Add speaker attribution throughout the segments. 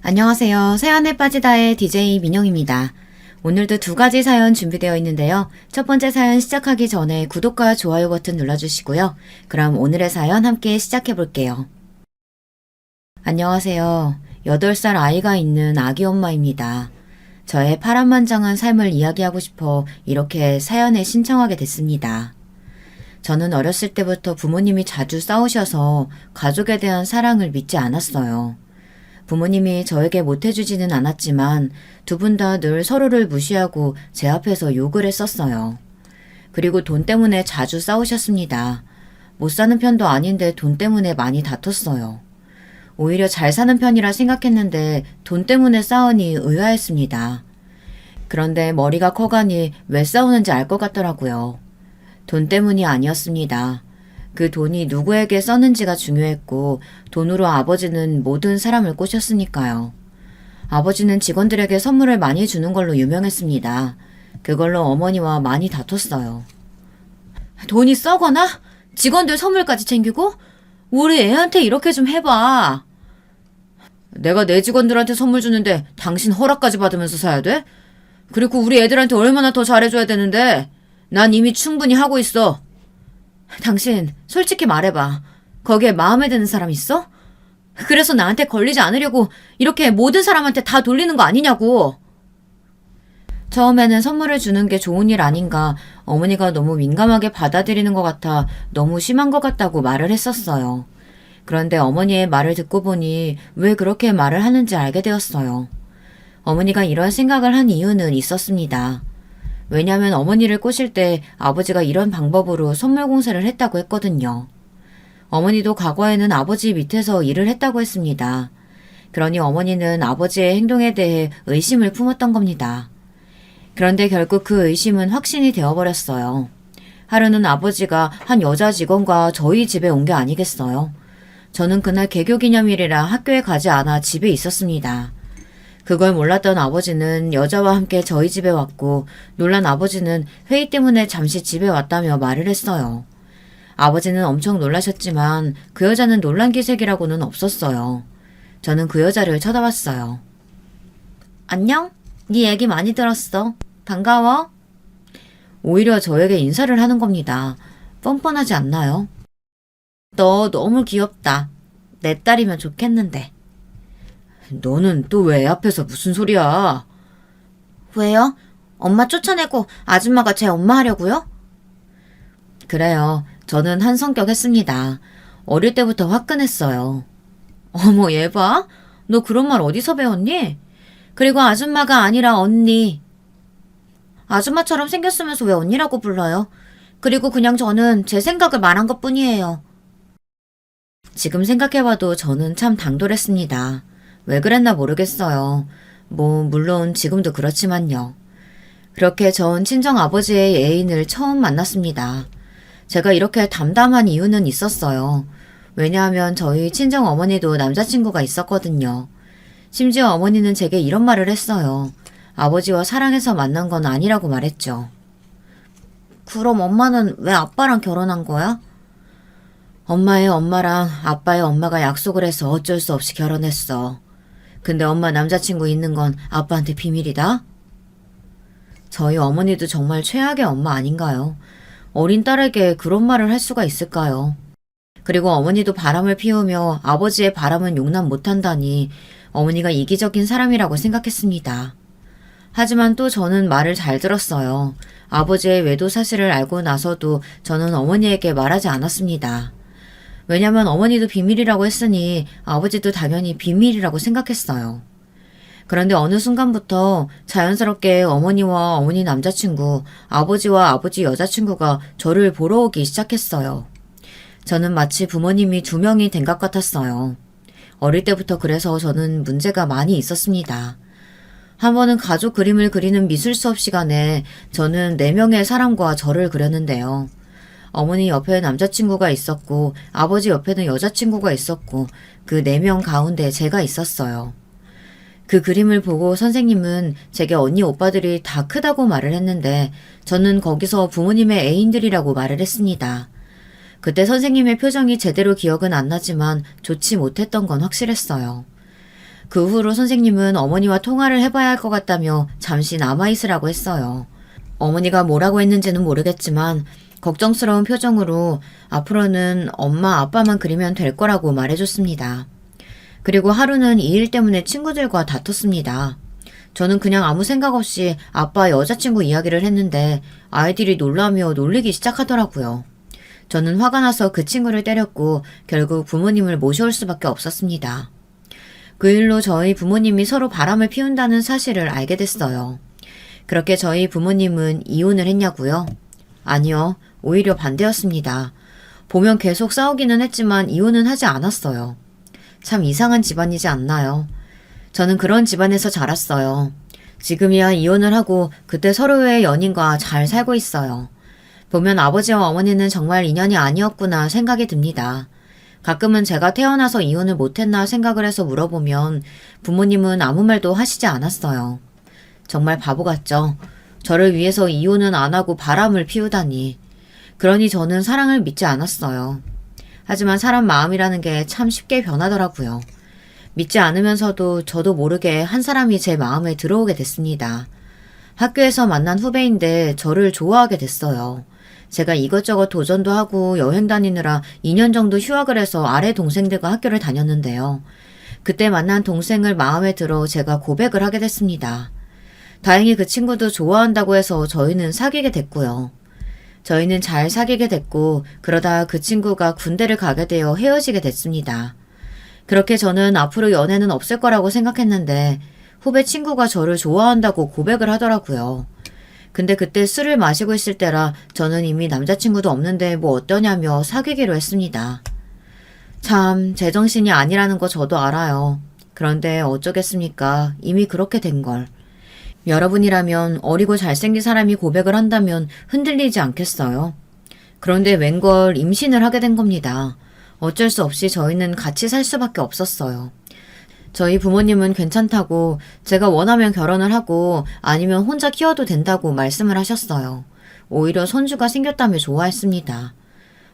Speaker 1: 안녕하세요. 새안에 빠지다의 DJ 민영입니다. 오늘도 두 가지 사연 준비되어 있는데요. 첫 번째 사연 시작하기 전에 구독과 좋아요 버튼 눌러주시고요. 그럼 오늘의 사연 함께 시작해 볼게요. 안녕하세요. 8살 아이가 있는 아기 엄마입니다. 저의 파란만장한 삶을 이야기하고 싶어 이렇게 사연에 신청하게 됐습니다. 저는 어렸을 때부터 부모님이 자주 싸우셔서 가족에 대한 사랑을 믿지 않았어요. 부모님이 저에게 못해주지는 않았지만 두 분 다 늘 서로를 무시하고 제 앞에서 욕을 했었어요. 그리고 돈 때문에 자주 싸우셨습니다. 못 사는 편도 아닌데 돈 때문에 많이 다퉜어요. 오히려 잘 사는 편이라 생각했는데 돈 때문에 싸우니 의아했습니다. 그런데 머리가 커가니 왜 싸우는지 알 것 같더라고요. 돈 때문이 아니었습니다. 그 돈이 누구에게 썼는지가 중요했고 돈으로 아버지는 모든 사람을 꼬셨으니까요. 아버지는 직원들에게 선물을 많이 주는 걸로 유명했습니다. 그걸로 어머니와 많이 다퉜어요. 돈이 썩어나? 직원들 선물까지 챙기고? 우리 애한테 이렇게 좀 해봐. 내가 내 직원들한테 선물 주는데 당신 허락까지 받으면서 사야 돼? 그리고 우리 애들한테 얼마나 더 잘해줘야 되는데 난 이미 충분히 하고 있어. 당신 솔직히 말해봐. 거기에 마음에 드는 사람 있어? 그래서 나한테 걸리지 않으려고 이렇게 모든 사람한테 다 돌리는 거 아니냐고. 처음에는 선물을 주는 게 좋은 일 아닌가, 어머니가 너무 민감하게 받아들이는 것 같아 너무 심한 것 같다고 말을 했었어요. 그런데 어머니의 말을 듣고 보니 왜 그렇게 말을 하는지 알게 되었어요. 어머니가 이런 생각을 한 이유는 있었습니다. 왜냐하면 어머니를 꼬실 때 아버지가 이런 방법으로 선물 공세를 했다고 했거든요. 어머니도 과거에는 아버지 밑에서 일을 했다고 했습니다. 그러니 어머니는 아버지의 행동에 대해 의심을 품었던 겁니다. 그런데 결국 그 의심은 확신이 되어버렸어요. 하루는 아버지가 한 여자 직원과 저희 집에 온 게 아니겠어요. 저는 그날 개교기념일이라 학교에 가지 않아 집에 있었습니다. 그걸 몰랐던 아버지는 여자와 함께 저희 집에 왔고 놀란 아버지는 회의 때문에 잠시 집에 왔다며 말을 했어요. 아버지는 엄청 놀라셨지만 그 여자는 놀란 기색이라고는 없었어요. 저는 그 여자를 쳐다봤어요. 안녕? 네 얘기 많이 들었어. 반가워? 오히려 저에게 인사를 하는 겁니다. 뻔뻔하지 않나요? 너 너무 귀엽다. 내 딸이면 좋겠는데. 너는 또 왜 애 앞에서 무슨 소리야? 왜요? 엄마 쫓아내고 아줌마가 제 엄마 하려고요? 그래요. 저는 한 성격 했습니다. 어릴 때부터 화끈했어요. 어머, 얘 봐. 너 그런 말 어디서 배웠니? 그리고 아줌마가 아니라 언니. 아줌마처럼 생겼으면서 왜 언니라고 불러요? 그리고 그냥 저는 제 생각을 말한 것뿐이에요. 지금 생각해봐도 저는 참 당돌했습니다. 왜 그랬나 모르겠어요. 물론 지금도 그렇지만요. 그렇게 전 친정아버지의 애인을 처음 만났습니다. 제가 이렇게 담담한 이유는 있었어요. 왜냐하면 저희 친정어머니도 남자친구가 있었거든요. 심지어 어머니는 제게 이런 말을 했어요. 아버지와 사랑해서 만난 건 아니라고 말했죠. 그럼 엄마는 왜 아빠랑 결혼한 거야? 엄마의 엄마랑 아빠의 엄마가 약속을 해서 어쩔 수 없이 결혼했어. 근데 엄마 남자친구 있는 건 아빠한테 비밀이다? 저희 어머니도 정말 최악의 엄마 아닌가요? 어린 딸에게 그런 말을 할 수가 있을까요? 그리고 어머니도 바람을 피우며 아버지의 바람은 용납 못한다니 어머니가 이기적인 사람이라고 생각했습니다. 하지만 또 저는 말을 잘 들었어요. 아버지의 외도 사실을 알고 나서도 저는 어머니에게 말하지 않았습니다. 왜냐면 어머니도 비밀이라고 했으니 아버지도 당연히 비밀이라고 생각했어요. 그런데 어느 순간부터 자연스럽게 어머니와 어머니 남자친구, 아버지와 아버지 여자친구가 저를 보러 오기 시작했어요. 저는 마치 부모님이 두 명이 된 것 같았어요. 어릴 때부터 그래서 저는 문제가 많이 있었습니다. 한 번은 가족 그림을 그리는 미술 수업 시간에 저는 4명의 사람과 저를 그렸는데요. 어머니 옆에 남자친구가 있었고 아버지 옆에는 여자친구가 있었고 그 4명 가운데 제가 있었어요. 그 그림을 보고 선생님은 제게 언니 오빠들이 다 크다고 말을 했는데 저는 거기서 부모님의 애인들이라고 말을 했습니다. 그때 선생님의 표정이 제대로 기억은 안 나지만 좋지 못했던 건 확실했어요. 그 후로 선생님은 어머니와 통화를 해봐야 할 것 같다며 잠시 남아있으라고 했어요. 어머니가 뭐라고 했는지는 모르겠지만 걱정스러운 표정으로 앞으로는 엄마, 아빠만 그리면 될 거라고 말해줬습니다. 그리고 하루는 이 일 때문에 친구들과 다퉜습니다. 저는 그냥 아무 생각 없이 아빠 여자친구 이야기를 했는데 아이들이 놀라며 놀리기 시작하더라고요. 저는 화가 나서 그 친구를 때렸고 결국 부모님을 모셔올 수밖에 없었습니다. 그 일로 저희 부모님이 서로 바람을 피운다는 사실을 알게 됐어요. 그렇게 저희 부모님은 이혼을 했냐고요? 아니요, 오히려 반대였습니다. 보면 계속 싸우기는 했지만 이혼은 하지 않았어요. 참 이상한 집안이지 않나요? 저는 그런 집안에서 자랐어요. 지금이야 이혼을 하고 그때 서로의 연인과 잘 살고 있어요. 보면 아버지와 어머니는 정말 인연이 아니었구나 생각이 듭니다. 가끔은 제가 태어나서 이혼을 못했나 생각을 해서 물어보면 부모님은 아무 말도 하시지 않았어요. 정말 바보 같죠? 저를 위해서 이혼은 안 하고 바람을 피우다니. 그러니 저는 사랑을 믿지 않았어요. 하지만 사람 마음이라는 게 참 쉽게 변하더라고요. 믿지 않으면서도 저도 모르게 한 사람이 제 마음에 들어오게 됐습니다. 학교에서 만난 후배인데 저를 좋아하게 됐어요. 제가 이것저것 도전도 하고 여행 다니느라 2년 정도 휴학을 해서 아래 동생들과 학교를 다녔는데요. 그때 만난 동생을 마음에 들어 제가 고백을 하게 됐습니다. 다행히 그 친구도 좋아한다고 해서 저희는 사귀게 됐고요. 저희는 잘 사귀게 됐고 그러다 그 친구가 군대를 가게 되어 헤어지게 됐습니다. 그렇게 저는 앞으로 연애는 없을 거라고 생각했는데 후배 친구가 저를 좋아한다고 고백을 하더라고요. 근데 그때 술을 마시고 있을 때라 저는 이미 남자친구도 없는데 뭐 어떠냐며 사귀기로 했습니다. 참 제정신이 아니라는 거 저도 알아요. 그런데 어쩌겠습니까? 이미 그렇게 된 걸. 여러분이라면 어리고 잘생긴 사람이 고백을 한다면 흔들리지 않겠어요? 그런데 웬걸 임신을 하게 된 겁니다. 어쩔 수 없이 저희는 같이 살 수밖에 없었어요. 저희 부모님은 괜찮다고 제가 원하면 결혼을 하고 아니면 혼자 키워도 된다고 말씀을 하셨어요. 오히려 손주가 생겼다며 좋아했습니다.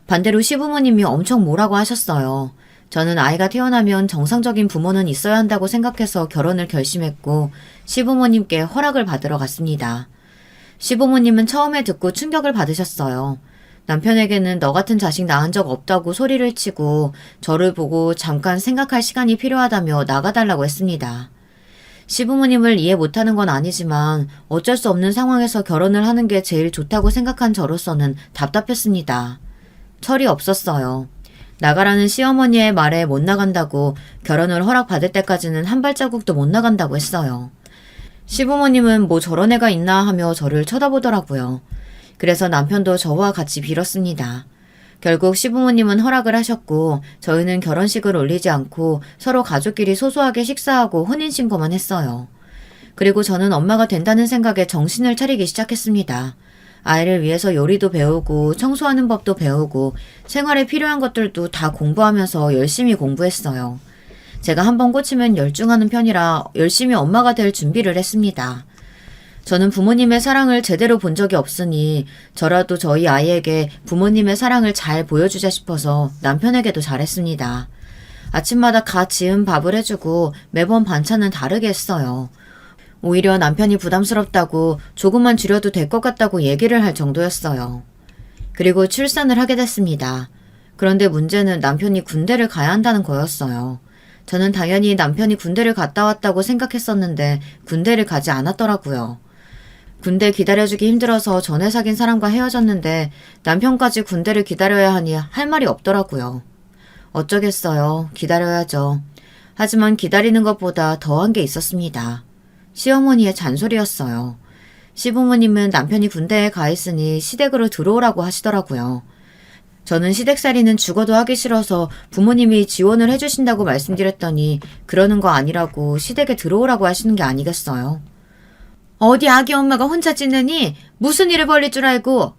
Speaker 1: 반대로 시부모님이 엄청 뭐라고 하셨어요. 저는 아이가 태어나면 정상적인 부모는 있어야 한다고 생각해서 결혼을 결심했고 시부모님께 허락을 받으러 갔습니다. 시부모님은 처음에 듣고 충격을 받으셨어요. 남편에게는 너 같은 자식 낳은 적 없다고 소리를 치고 저를 보고 잠깐 생각할 시간이 필요하다며 나가달라고 했습니다. 시부모님을 이해 못하는 건 아니지만 어쩔 수 없는 상황에서 결혼을 하는 게 제일 좋다고 생각한 저로서는 답답했습니다. 철이 없었어요. 나가라는 시어머니의 말에 못 나간다고 결혼을 허락받을 때까지는 한 발자국도 못 나간다고 했어요. 시부모님은 뭐 저런 애가 있나 하며 저를 쳐다보더라고요. 그래서 남편도 저와 같이 빌었습니다. 결국 시부모님은 허락을 하셨고 저희는 결혼식을 올리지 않고 서로 가족끼리 소소하게 식사하고 혼인신고만 했어요. 그리고 저는 엄마가 된다는 생각에 정신을 차리기 시작했습니다. 아이를 위해서 요리도 배우고 청소하는 법도 배우고 생활에 필요한 것들도 다 공부하면서 열심히 공부했어요. 제가 한번 꽂히면 열중하는 편이라 열심히 엄마가 될 준비를 했습니다. 저는 부모님의 사랑을 제대로 본 적이 없으니 저라도 저희 아이에게 부모님의 사랑을 잘 보여주자 싶어서 남편에게도 잘했습니다. 아침마다 갓 지은 밥을 해주고 매번 반찬은 다르게 했어요. 오히려 남편이 부담스럽다고 조금만 줄여도 될 것 같다고 얘기를 할 정도였어요. 그리고 출산을 하게 됐습니다. 그런데 문제는 남편이 군대를 가야 한다는 거였어요. 저는 당연히 남편이 군대를 갔다 왔다고 생각했었는데 군대를 가지 않았더라고요. 군대 기다려주기 힘들어서 전에 사귄 사람과 헤어졌는데 남편까지 군대를 기다려야 하니 할 말이 없더라고요. 어쩌겠어요. 기다려야죠. 하지만 기다리는 것보다 더한 게 있었습니다. 시어머니의 잔소리였어요. 시부모님은 남편이 군대에 가 있으니 시댁으로 들어오라고 하시더라고요. 저는 시댁살이는 죽어도 하기 싫어서 부모님이 지원을 해주신다고 말씀드렸더니 그러는 거 아니라고 시댁에 들어오라고 하시는 게 아니겠어요. 어디 아기 엄마가 혼자 짖느니 무슨 일을 벌릴 줄 알고.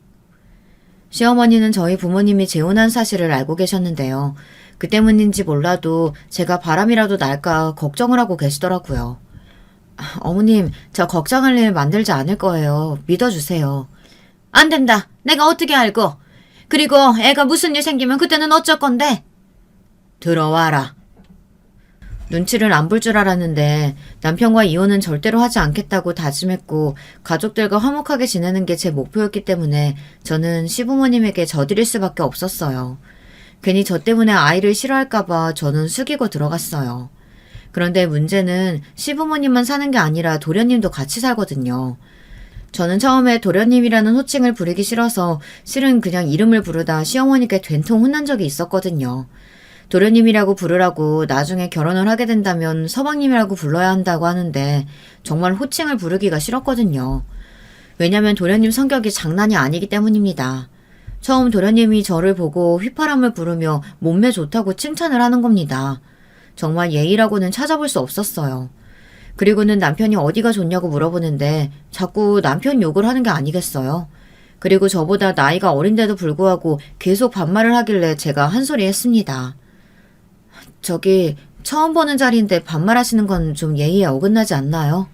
Speaker 1: 시어머니는 저희 부모님이 재혼한 사실을 알고 계셨는데요. 그 때문인지 몰라도 제가 바람이라도 날까 걱정을 하고 계시더라고요. 어머님, 저 걱정할 일 만들지 않을 거예요. 믿어주세요. 안 된다. 내가 어떻게 알고. 그리고 애가 무슨 일 생기면 그때는 어쩔 건데. 들어와라. 눈치를 안 볼 줄 알았는데 남편과 이혼은 절대로 하지 않겠다고 다짐했고 가족들과 화목하게 지내는 게 제 목표였기 때문에 저는 시부모님에게 져드릴 수밖에 없었어요. 괜히 저 때문에 아이를 싫어할까봐 저는 숙이고 들어갔어요. 그런데 문제는 시부모님만 사는 게 아니라 도련님도 같이 살거든요. 저는 처음에 도련님이라는 호칭을 부르기 싫어서 실은 그냥 이름을 부르다 시어머니께 된통 혼난 적이 있었거든요. 도련님이라고 부르라고 나중에 결혼을 하게 된다면 서방님이라고 불러야 한다고 하는데 정말 호칭을 부르기가 싫었거든요. 왜냐면 도련님 성격이 장난이 아니기 때문입니다. 처음 도련님이 저를 보고 휘파람을 부르며 몸매 좋다고 칭찬을 하는 겁니다. 정말 예의라고는 찾아볼 수 없었어요. 그리고는 남편이 어디가 좋냐고 물어보는데 자꾸 남편 욕을 하는 게 아니겠어요? 그리고 저보다 나이가 어린데도 불구하고 계속 반말을 하길래 제가 한 소리 했습니다. 저기 처음 보는 자리인데 반말하시는 건 좀 예의에 어긋나지 않나요?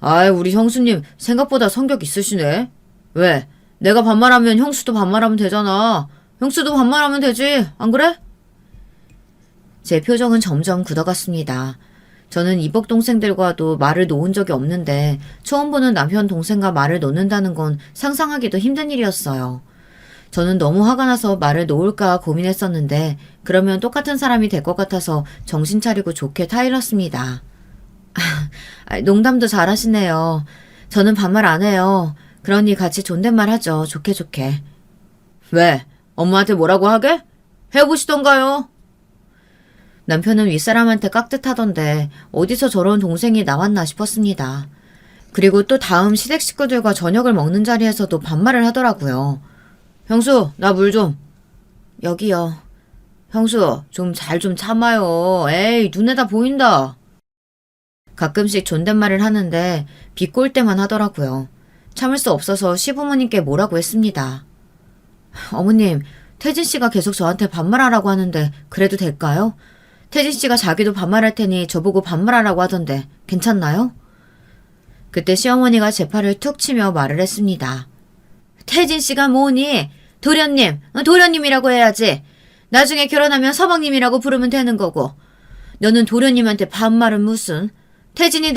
Speaker 1: 아이, 우리 형수님 생각보다 성격 있으시네. 왜? 내가 반말하면 형수도 반말하면 되잖아. 형수도 반말하면 되지, 안 그래? 제 표정은 점점 굳어갔습니다. 저는 이복 동생들과도 말을 놓은 적이 없는데 처음 보는 남편 동생과 말을 놓는다는 건 상상하기도 힘든 일이었어요. 저는 너무 화가 나서 말을 놓을까 고민했었는데 그러면 똑같은 사람이 될 것 같아서 정신 차리고 좋게 타일렀습니다. 농담도 잘하시네요. 저는 반말 안 해요. 그러니 같이 존댓말 하죠. 좋게 좋게. 왜? 엄마한테 뭐라고 하게? 해보시던가요? 남편은 윗사람한테 깍듯하던데 어디서 저런 동생이 나왔나 싶었습니다. 그리고 또 다음 시댁 식구들과 저녁을 먹는 자리에서도 반말을 하더라고요. 형수, 나 물 좀. 여기요. 형수, 좀 잘 좀 참아요. 에이, 눈에다 보인다. 가끔씩 존댓말을 하는데 비꼴 때만 하더라고요. 참을 수 없어서 시부모님께 뭐라고 했습니다. 어머님, 태진 씨가 계속 저한테 반말하라고 하는데 그래도 될까요? 태진 씨가 자기도 반말할 테니 저보고 반말하라고 하던데 괜찮나요? 그때 시어머니가 제 팔을 툭 치며 말을 했습니다. 태진 씨가 뭐니? 도련님, 도련님이라고 해야지. 나중에 결혼하면 서방님이라고 부르면 되는 거고. 너는 도련님한테 반말은 무슨. 태진이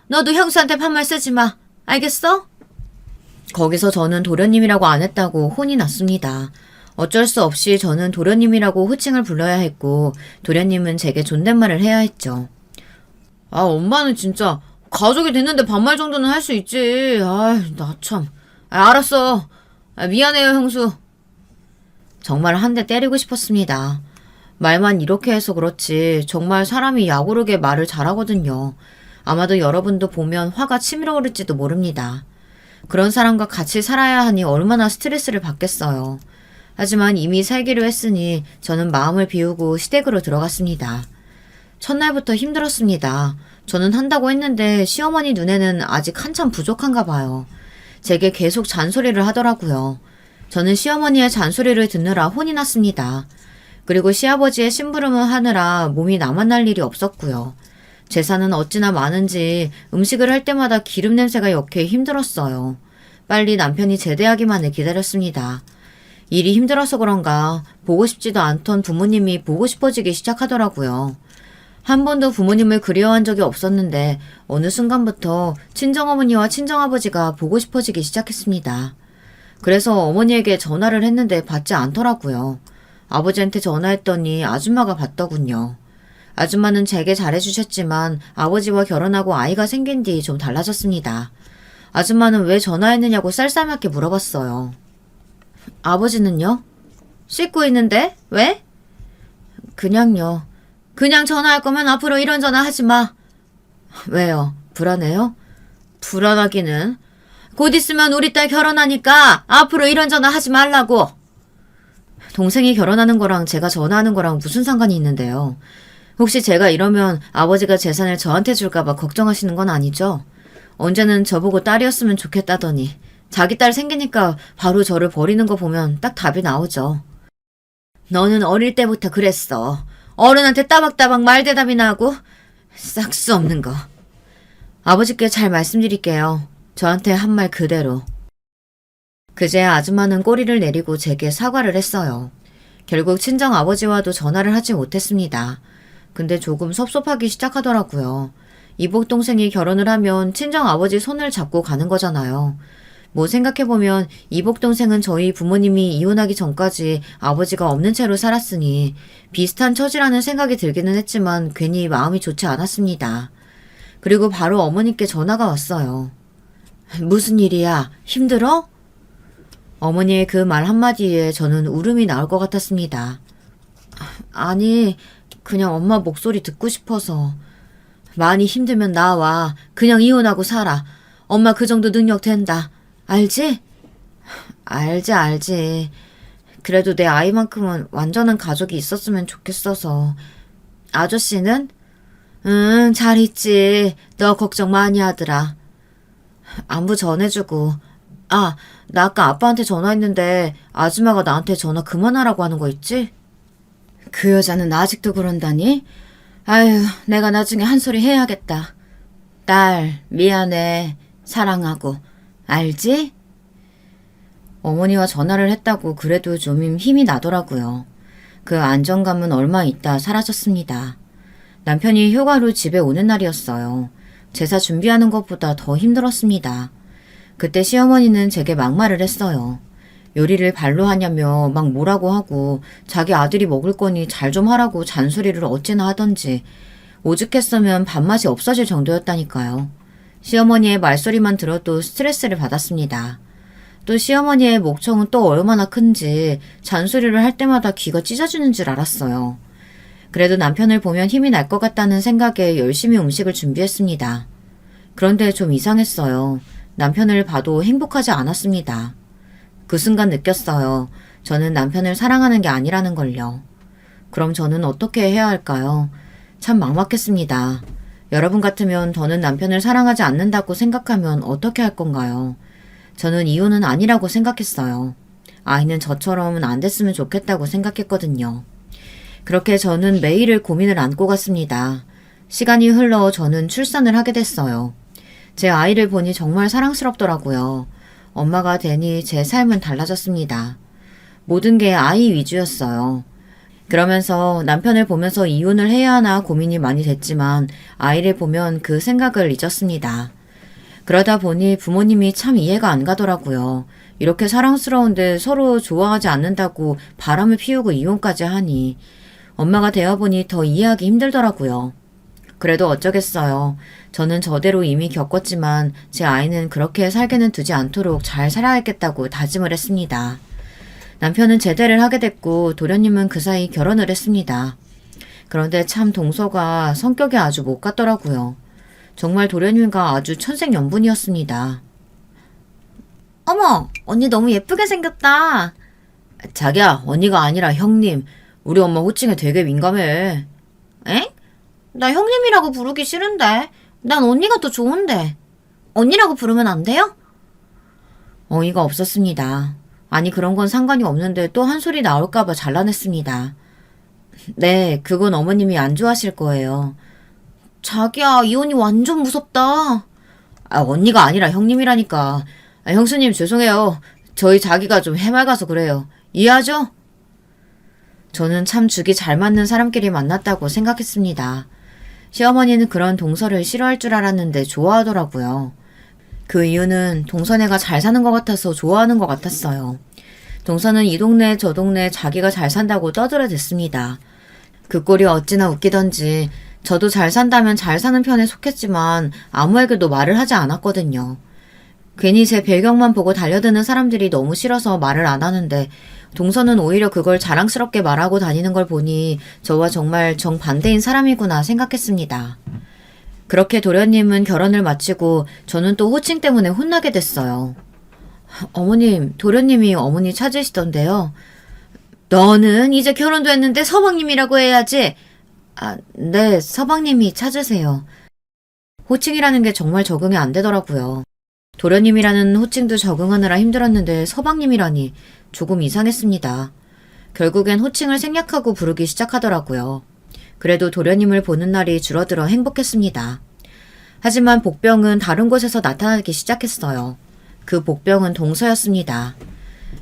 Speaker 1: 너도 형수한테 반말 쓰지 마. 알겠어? 거기서 저는 도련님이라고 안 했다고 혼이 났습니다. 어쩔 수 없이 저는 도련님이라고 호칭을 불러야 했고 도련님은 제게 존댓말을 해야 했죠. 아, 엄마는 진짜 가족이 됐는데 반말 정도는 할 수 있지. 아, 나 참. 알았어. 미안해요, 형수. 정말 한 대 때리고 싶었습니다. 말만 이렇게 해서 그렇지 정말 사람이 약오르게 말을 잘하거든요. 아마도 여러분도 보면 화가 치밀어 오를지도 모릅니다. 그런 사람과 같이 살아야 하니 얼마나 스트레스를 받겠어요. 하지만 이미 살기로 했으니 저는 마음을 비우고 시댁으로 들어갔습니다. 첫날부터 힘들었습니다. 저는 한다고 했는데 시어머니 눈에는 아직 한참 부족한가 봐요. 제게 계속 잔소리를 하더라고요. 저는 시어머니의 잔소리를 듣느라 혼이 났습니다. 그리고 시아버지의 심부름을 하느라 몸이 나만 날 일이 없었고요. 재산은 어찌나 많은지 음식을 할 때마다 기름 냄새가 역해 힘들었어요. 빨리 남편이 제대하기만을 기다렸습니다. 일이 힘들어서 그런가 보고 싶지도 않던 부모님이 보고 싶어지기 시작하더라고요. 한 번도 부모님을 그리워한 적이 없었는데 어느 순간부터 친정어머니와 친정아버지가 보고 싶어지기 시작했습니다. 그래서 어머니에게 전화를 했는데 받지 않더라고요. 아버지한테 전화했더니 아줌마가 받더군요. 아줌마는 제게 잘해주셨지만 아버지와 결혼하고 아이가 생긴 뒤 좀 달라졌습니다. 아줌마는 왜 전화했느냐고 쌀쌀맞게 물어봤어요. 아버지는요? 씻고 있는데? 왜? 그냥요. 그냥 전화할 거면 앞으로 이런 전화 하지 마. 왜요? 불안해요? 불안하기는. 곧 있으면 우리 딸 결혼하니까 앞으로 이런 전화 하지 말라고. 동생이 결혼하는 거랑 제가 전화하는 거랑 무슨 상관이 있는데요. 혹시 제가 이러면 아버지가 재산을 저한테 줄까봐 걱정하시는 건 아니죠? 언제는 저보고 딸이었으면 좋겠다더니 자기 딸 생기니까 바로 저를 버리는 거 보면 딱 답이 나오죠. 너는 어릴 때부터 그랬어. 어른한테 따박따박 말대답이나 하고 싹 수 없는 거. 아버지께 잘 말씀드릴게요. 저한테 한 말 그대로. 그제야 아줌마는 꼬리를 내리고 제게 사과를 했어요. 결국 친정아버지와도 전화를 하지 못했습니다. 근데 조금 섭섭하기 시작하더라고요. 이복 동생이 결혼을 하면 친정 아버지 손을 잡고 가는 거잖아요. 뭐 생각해보면 이복 동생은 저희 부모님이 이혼하기 전까지 아버지가 없는 채로 살았으니 비슷한 처지라는 생각이 들기는 했지만 괜히 마음이 좋지 않았습니다. 그리고 바로 어머니께 전화가 왔어요. 무슨 일이야? 힘들어? 어머니의 그 말 한마디에 저는 울음이 나올 것 같았습니다. 아니, 그냥 엄마 목소리 듣고 싶어서. 많이 힘들면 나와. 그냥 이혼하고 살아. 엄마 그 정도 능력 된다. 알지? 알지. 그래도 내 아이만큼은 완전한 가족이 있었으면 좋겠어서. 아저씨는? 응, 잘 있지. 너 걱정 많이 하더라. 안부 전해주고. 아, 나 아까 아빠한테 전화했는데 아줌마가 나한테 전화 그만하라고 하는 거 있지? 그 여자는 아직도 그런다니? 아유, 내가 나중에 한 소리 해야겠다. 딸, 미안해. 사랑하고. 알지? 어머니와 전화를 했다고 그래도 좀 힘이 나더라고요. 그 안정감은 얼마 있다 사라졌습니다. 남편이 휴가로 집에 오는 날이었어요. 제사 준비하는 것보다 더 힘들었습니다. 그때 시어머니는 제게 막말을 했어요. 요리를 발로 하냐며 막 뭐라고 하고 자기 아들이 먹을 거니 잘 좀 하라고 잔소리를 어찌나 하던지 오죽했으면 밥맛이 없어질 정도였다니까요. 시어머니의 말소리만 들어도 스트레스를 받았습니다. 또 시어머니의 목청은 또 얼마나 큰지 잔소리를 할 때마다 귀가 찢어지는 줄 알았어요. 그래도 남편을 보면 힘이 날 것 같다는 생각에 열심히 음식을 준비했습니다. 그런데 좀 이상했어요. 남편을 봐도 행복하지 않았습니다. 그 순간 느꼈어요. 저는 남편을 사랑하는 게 아니라는 걸요. 그럼 저는 어떻게 해야 할까요? 참 막막했습니다. 여러분 같으면 더는 남편을 사랑하지 않는다고 생각하면 어떻게 할 건가요? 저는 이혼은 아니라고 생각했어요. 아이는 저처럼은 안 됐으면 좋겠다고 생각했거든요. 그렇게 저는 매일을 고민을 안고 갔습니다. 시간이 흘러 저는 출산을 하게 됐어요. 제 아이를 보니 정말 사랑스럽더라고요. 엄마가 되니 제 삶은 달라졌습니다. 모든 게 아이 위주였어요. 그러면서 남편을 보면서 이혼을 해야 하나 고민이 많이 됐지만 아이를 보면 그 생각을 잊었습니다. 그러다 보니 부모님이 참 이해가 안 가더라고요. 이렇게 사랑스러운데 서로 좋아하지 않는다고 바람을 피우고 이혼까지 하니 엄마가 되어보니 더 이해하기 힘들더라고요. 그래도 어쩌겠어요. 저는 저대로 이미 겪었지만 제 아이는 그렇게 살게는 두지 않도록 잘 살아야겠다고 다짐을 했습니다. 남편은 제대를 하게 됐고 도련님은 그 사이 결혼을 했습니다. 그런데 참 동서가 성격이 아주 못 같더라고요. 정말 도련님과 아주 천생연분이었습니다. 어머, 언니 너무 예쁘게 생겼다. 자기야, 언니가 아니라 형님. 우리 엄마 호칭에 되게 민감해. 엥? 나 형님이라고 부르기 싫은데. 난 언니가 더 좋은데. 언니라고 부르면 안 돼요? 어이가 없었습니다. 아니 그런 건 상관이 없는데 또 한 소리 나올까봐 잘라냈습니다. 네, 그건 어머님이 안 좋아하실 거예요. 자기야, 이혼이 완전 무섭다. 언니가 아니라 형님이라니까. 형수님 죄송해요. 저희 자기가 좀 해맑아서 그래요. 이해하죠? 저는 참 죽이 잘 맞는 사람끼리 만났다고 생각했습니다. 시어머니는 그런 동서를 싫어할 줄 알았는데 좋아하더라고요. 그 이유는 동서네가 잘 사는 것 같아서 좋아하는 것 같았어요. 동서는 이 동네 저 동네 자기가 잘 산다고 떠들어댔습니다. 그 꼴이 어찌나 웃기던지 저도 잘 산다면 잘 사는 편에 속했지만 아무에게도 말을 하지 않았거든요. 괜히 제 배경만 보고 달려드는 사람들이 너무 싫어서 말을 안 하는데 동서는 오히려 그걸 자랑스럽게 말하고 다니는 걸 보니 저와 정말 정반대인 사람이구나 생각했습니다. 그렇게 도련님은 결혼을 마치고 저는 또 호칭 때문에 혼나게 됐어요. 어머님, 도련님이 어머니 찾으시던데요. 너는 이제 결혼도 했는데 서방님이라고 해야지. 네, 서방님이 찾으세요. 호칭이라는 게 정말 적응이 안 되더라고요. 도련님이라는 호칭도 적응하느라 힘들었는데 서방님이라니 조금 이상했습니다. 결국엔 호칭을 생략하고 부르기 시작하더라고요. 그래도 도련님을 보는 날이 줄어들어 행복했습니다. 하지만 복병은 다른 곳에서 나타나기 시작했어요. 그 복병은 동서였습니다.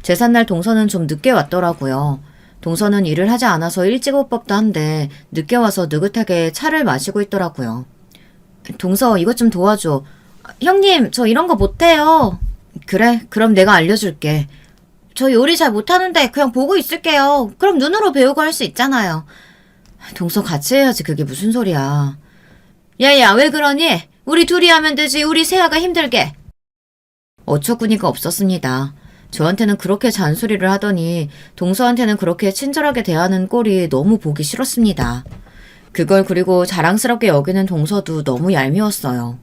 Speaker 1: 제삿날 동서는 좀 늦게 왔더라고요. 동서는 일을 하지 않아서 일찍 올 법도 한데 늦게 와서 느긋하게 차를 마시고 있더라고요. 동서, 이것 좀 도와줘. 형님, 저 이런 거 못해요. 그래, 그럼 내가 알려줄게. 저 요리 잘 못하는데 그냥 보고 있을게요. 그럼 눈으로 배우고 할 수 있잖아요. 동서, 같이 해야지. 그게 무슨 소리야. 야야, 왜 그러니? 우리 둘이 하면 되지. 우리 세아가 힘들게. 어처구니가 없었습니다. 저한테는 그렇게 잔소리를 하더니 동서한테는 그렇게 친절하게 대하는 꼴이 너무 보기 싫었습니다. 그걸 그리고 자랑스럽게 여기는 동서도 너무 얄미웠어요.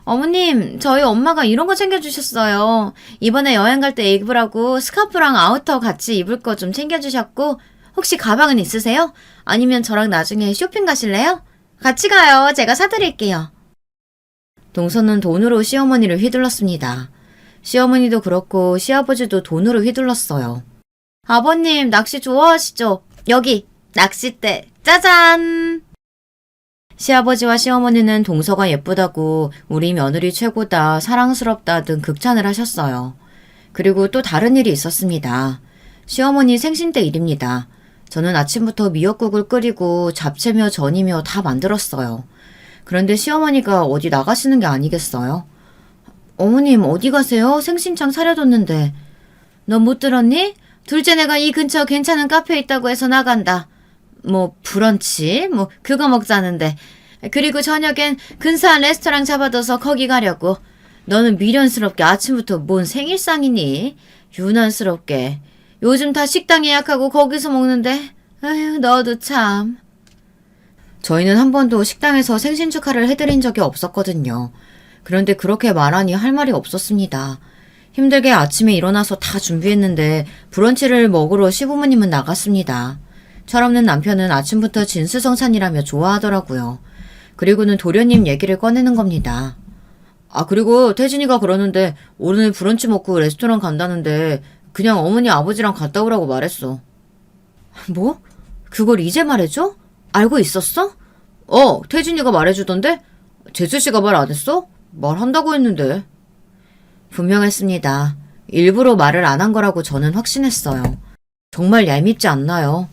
Speaker 1: 어머님, 저희 엄마가 이런 거 챙겨주셨어요. 이번에 여행 갈 때 입으라고 스카프랑 아우터 같이 입을 거 좀 챙겨주셨고, 혹시 가방은 있으세요? 아니면 저랑 나중에 쇼핑 가실래요? 같이 가요. 제가 사드릴게요. 동서는 돈으로 시어머니를 휘둘렀습니다. 시어머니도 그렇고 시아버지도 돈으로 휘둘렀어요. 아버님, 낚시 좋아하시죠? 여기, 낚싯대, 짜잔! 시아버지와 시어머니는 동서가 예쁘다고 우리 며느리 최고다, 사랑스럽다 등 극찬을 하셨어요. 그리고 또 다른 일이 있었습니다. 시어머니 생신 때 일입니다. 저는 아침부터 미역국을 끓이고 잡채며 전이며 다 만들었어요. 그런데 시어머니가 어디 나가시는 게 아니겠어요? 어머님, 어디 가세요? 생신창 차려뒀는데. 너 못 들었니? 둘째 내가 이 근처 괜찮은 카페에 있다고 해서 나간다. 뭐 브런치? 뭐 그거 먹자는데. 그리고 저녁엔 근사한 레스토랑 잡아둬서 거기 가려고. 너는 미련스럽게 아침부터 뭔 생일상이니? 유난스럽게. 요즘 다 식당 예약하고 거기서 먹는데. 아휴, 너도 참. 저희는 한 번도 식당에서 생신 축하를 해드린 적이 없었거든요. 그런데 그렇게 말하니 할 말이 없었습니다. 힘들게 아침에 일어나서 다 준비했는데 브런치를 먹으러 시부모님은 나갔습니다. 철없는 남편은 아침부터 진수성찬이라며 좋아하더라고요. 그리고는 도련님 얘기를 꺼내는 겁니다. 아, 그리고 태진이가 그러는데 오늘 브런치 먹고 레스토랑 간다는데 그냥 어머니 아버지랑 갔다 오라고 말했어. 뭐? 그걸 이제 말해줘? 알고 있었어? 태진이가 말해주던데? 재수씨가 말 안 했어? 말한다고 했는데. 분명했습니다. 일부러 말을 안 한 거라고 저는 확신했어요. 정말 얄밉지 않나요?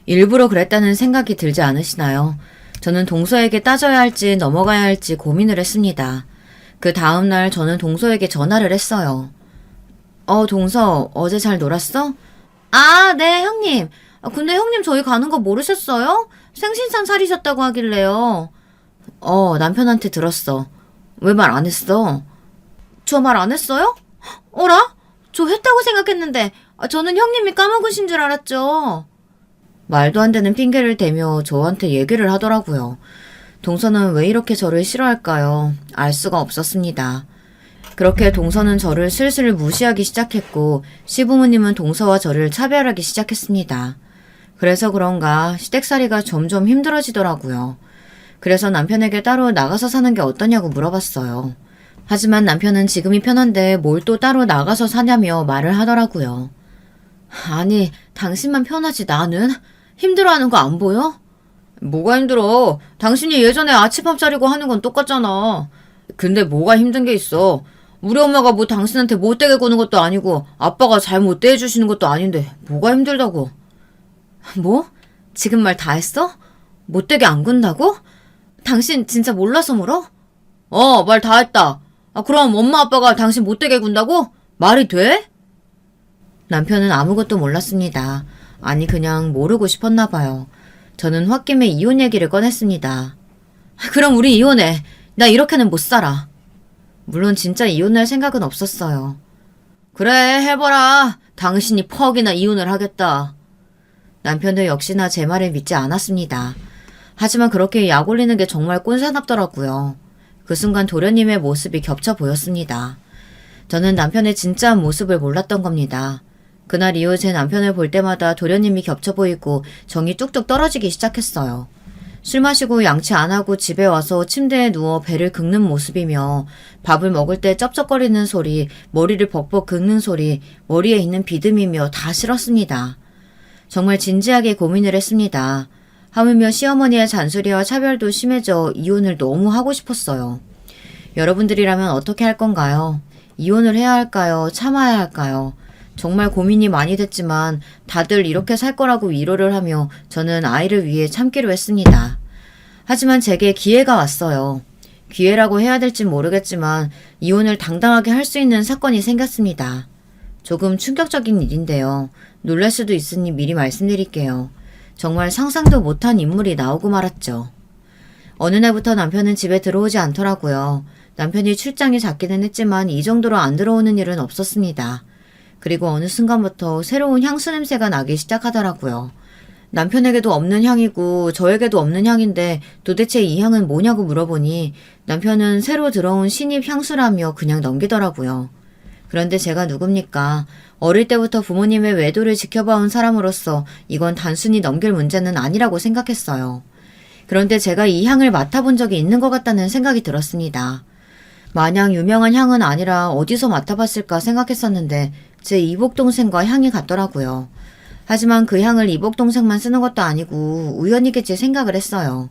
Speaker 1: 일부러 그랬다는 생각이 들지 않으시나요? 저는 동서에게 따져야 할지 넘어가야 할지 고민을 했습니다. 그 다음날 저는 동서에게 전화를 했어요. 동서, 어제 잘 놀았어? 아, 네, 형님. 근데 형님 저희 가는 거 모르셨어요? 생신상 차리셨다고 하길래요. 남편한테 들었어. 왜 말 안 했어? 저 말 안 했어요? 어라? 저 했다고 생각했는데 저는 형님이 까먹으신 줄 알았죠. 말도 안 되는 핑계를 대며 저한테 얘기를 하더라고요. 동서는 왜 이렇게 저를 싫어할까요? 알 수가 없었습니다. 그렇게 동서는 저를 슬슬 무시하기 시작했고 시부모님은 동서와 저를 차별하기 시작했습니다. 그래서 그런가 시댁살이가 점점 힘들어지더라고요. 그래서 남편에게 따로 나가서 사는 게 어떠냐고 물어봤어요. 하지만 남편은 지금이 편한데 뭘 또 따로 나가서 사냐며 말을 하더라고요. 아니, 당신만 편하지 나는? 힘들어하는 거 안 보여? 뭐가 힘들어? 당신이 예전에 아침밥 차리고 하는 건 똑같잖아. 근데 뭐가 힘든 게 있어? 우리 엄마가 뭐 당신한테 못되게 구는 것도 아니고 아빠가 잘 못 대해주시는 것도 아닌데 뭐가 힘들다고? 뭐? 지금 말 다 했어? 못되게 안 군다고? 당신 진짜 몰라서 물어? 말 다 했다. 그럼 엄마 아빠가 당신 못되게 군다고? 말이 돼? 남편은 아무것도 몰랐습니다. 아니, 그냥 모르고 싶었나 봐요. 저는 홧김에 이혼 얘기를 꺼냈습니다. 그럼 우리 이혼해. 나 이렇게는 못 살아. 물론 진짜 이혼할 생각은 없었어요. 그래, 해봐라. 당신이 퍽이나 이혼을 하겠다. 남편도 역시나 제 말을 믿지 않았습니다. 하지만 그렇게 약 올리는 게 정말 꼰사납더라고요. 그 순간 도련님의 모습이 겹쳐 보였습니다. 저는 남편의 진짜한 모습을 몰랐던 겁니다. 그날 이후 제 남편을 볼 때마다 도련님이 겹쳐 보이고 정이 뚝뚝 떨어지기 시작했어요. 술 마시고 양치 안 하고 집에 와서 침대에 누워 배를 긁는 모습이며 밥을 먹을 때 쩝쩝거리는 소리, 머리를 벅벅 긁는 소리, 머리에 있는 비듬이며 다 싫었습니다. 정말 진지하게 고민을 했습니다. 하물며 시어머니의 잔소리와 차별도 심해져 이혼을 너무 하고 싶었어요. 여러분들이라면 어떻게 할 건가요? 이혼을 해야 할까요? 참아야 할까요? 정말 고민이 많이 됐지만 다들 이렇게 살 거라고 위로를 하며 저는 아이를 위해 참기로 했습니다. 하지만 제게 기회가 왔어요. 기회라고 해야 될진 모르겠지만 이혼을 당당하게 할 수 있는 사건이 생겼습니다. 조금 충격적인 일인데요. 놀랄 수도 있으니 미리 말씀드릴게요. 정말 상상도 못한 인물이 나오고 말았죠. 어느 날부터 남편은 집에 들어오지 않더라고요. 남편이 출장이 잦기는 했지만 이 정도로 안 들어오는 일은 없었습니다. 그리고 어느 순간부터 새로운 향수 냄새가 나기 시작하더라고요. 남편에게도 없는 향이고 저에게도 없는 향인데 도대체 이 향은 뭐냐고 물어보니 남편은 새로 들어온 신입 향수라며 그냥 넘기더라고요. 그런데 제가 누굽니까? 어릴 때부터 부모님의 외도를 지켜봐온 사람으로서 이건 단순히 넘길 문제는 아니라고 생각했어요. 그런데 제가 이 향을 맡아본 적이 있는 것 같다는 생각이 들었습니다. 마냥 유명한 향은 아니라 어디서 맡아봤을까 생각했었는데 제 이복동생과 향이 같더라고요. 하지만 그 향을 이복동생만 쓰는 것도 아니고 우연이겠지 생각을 했어요.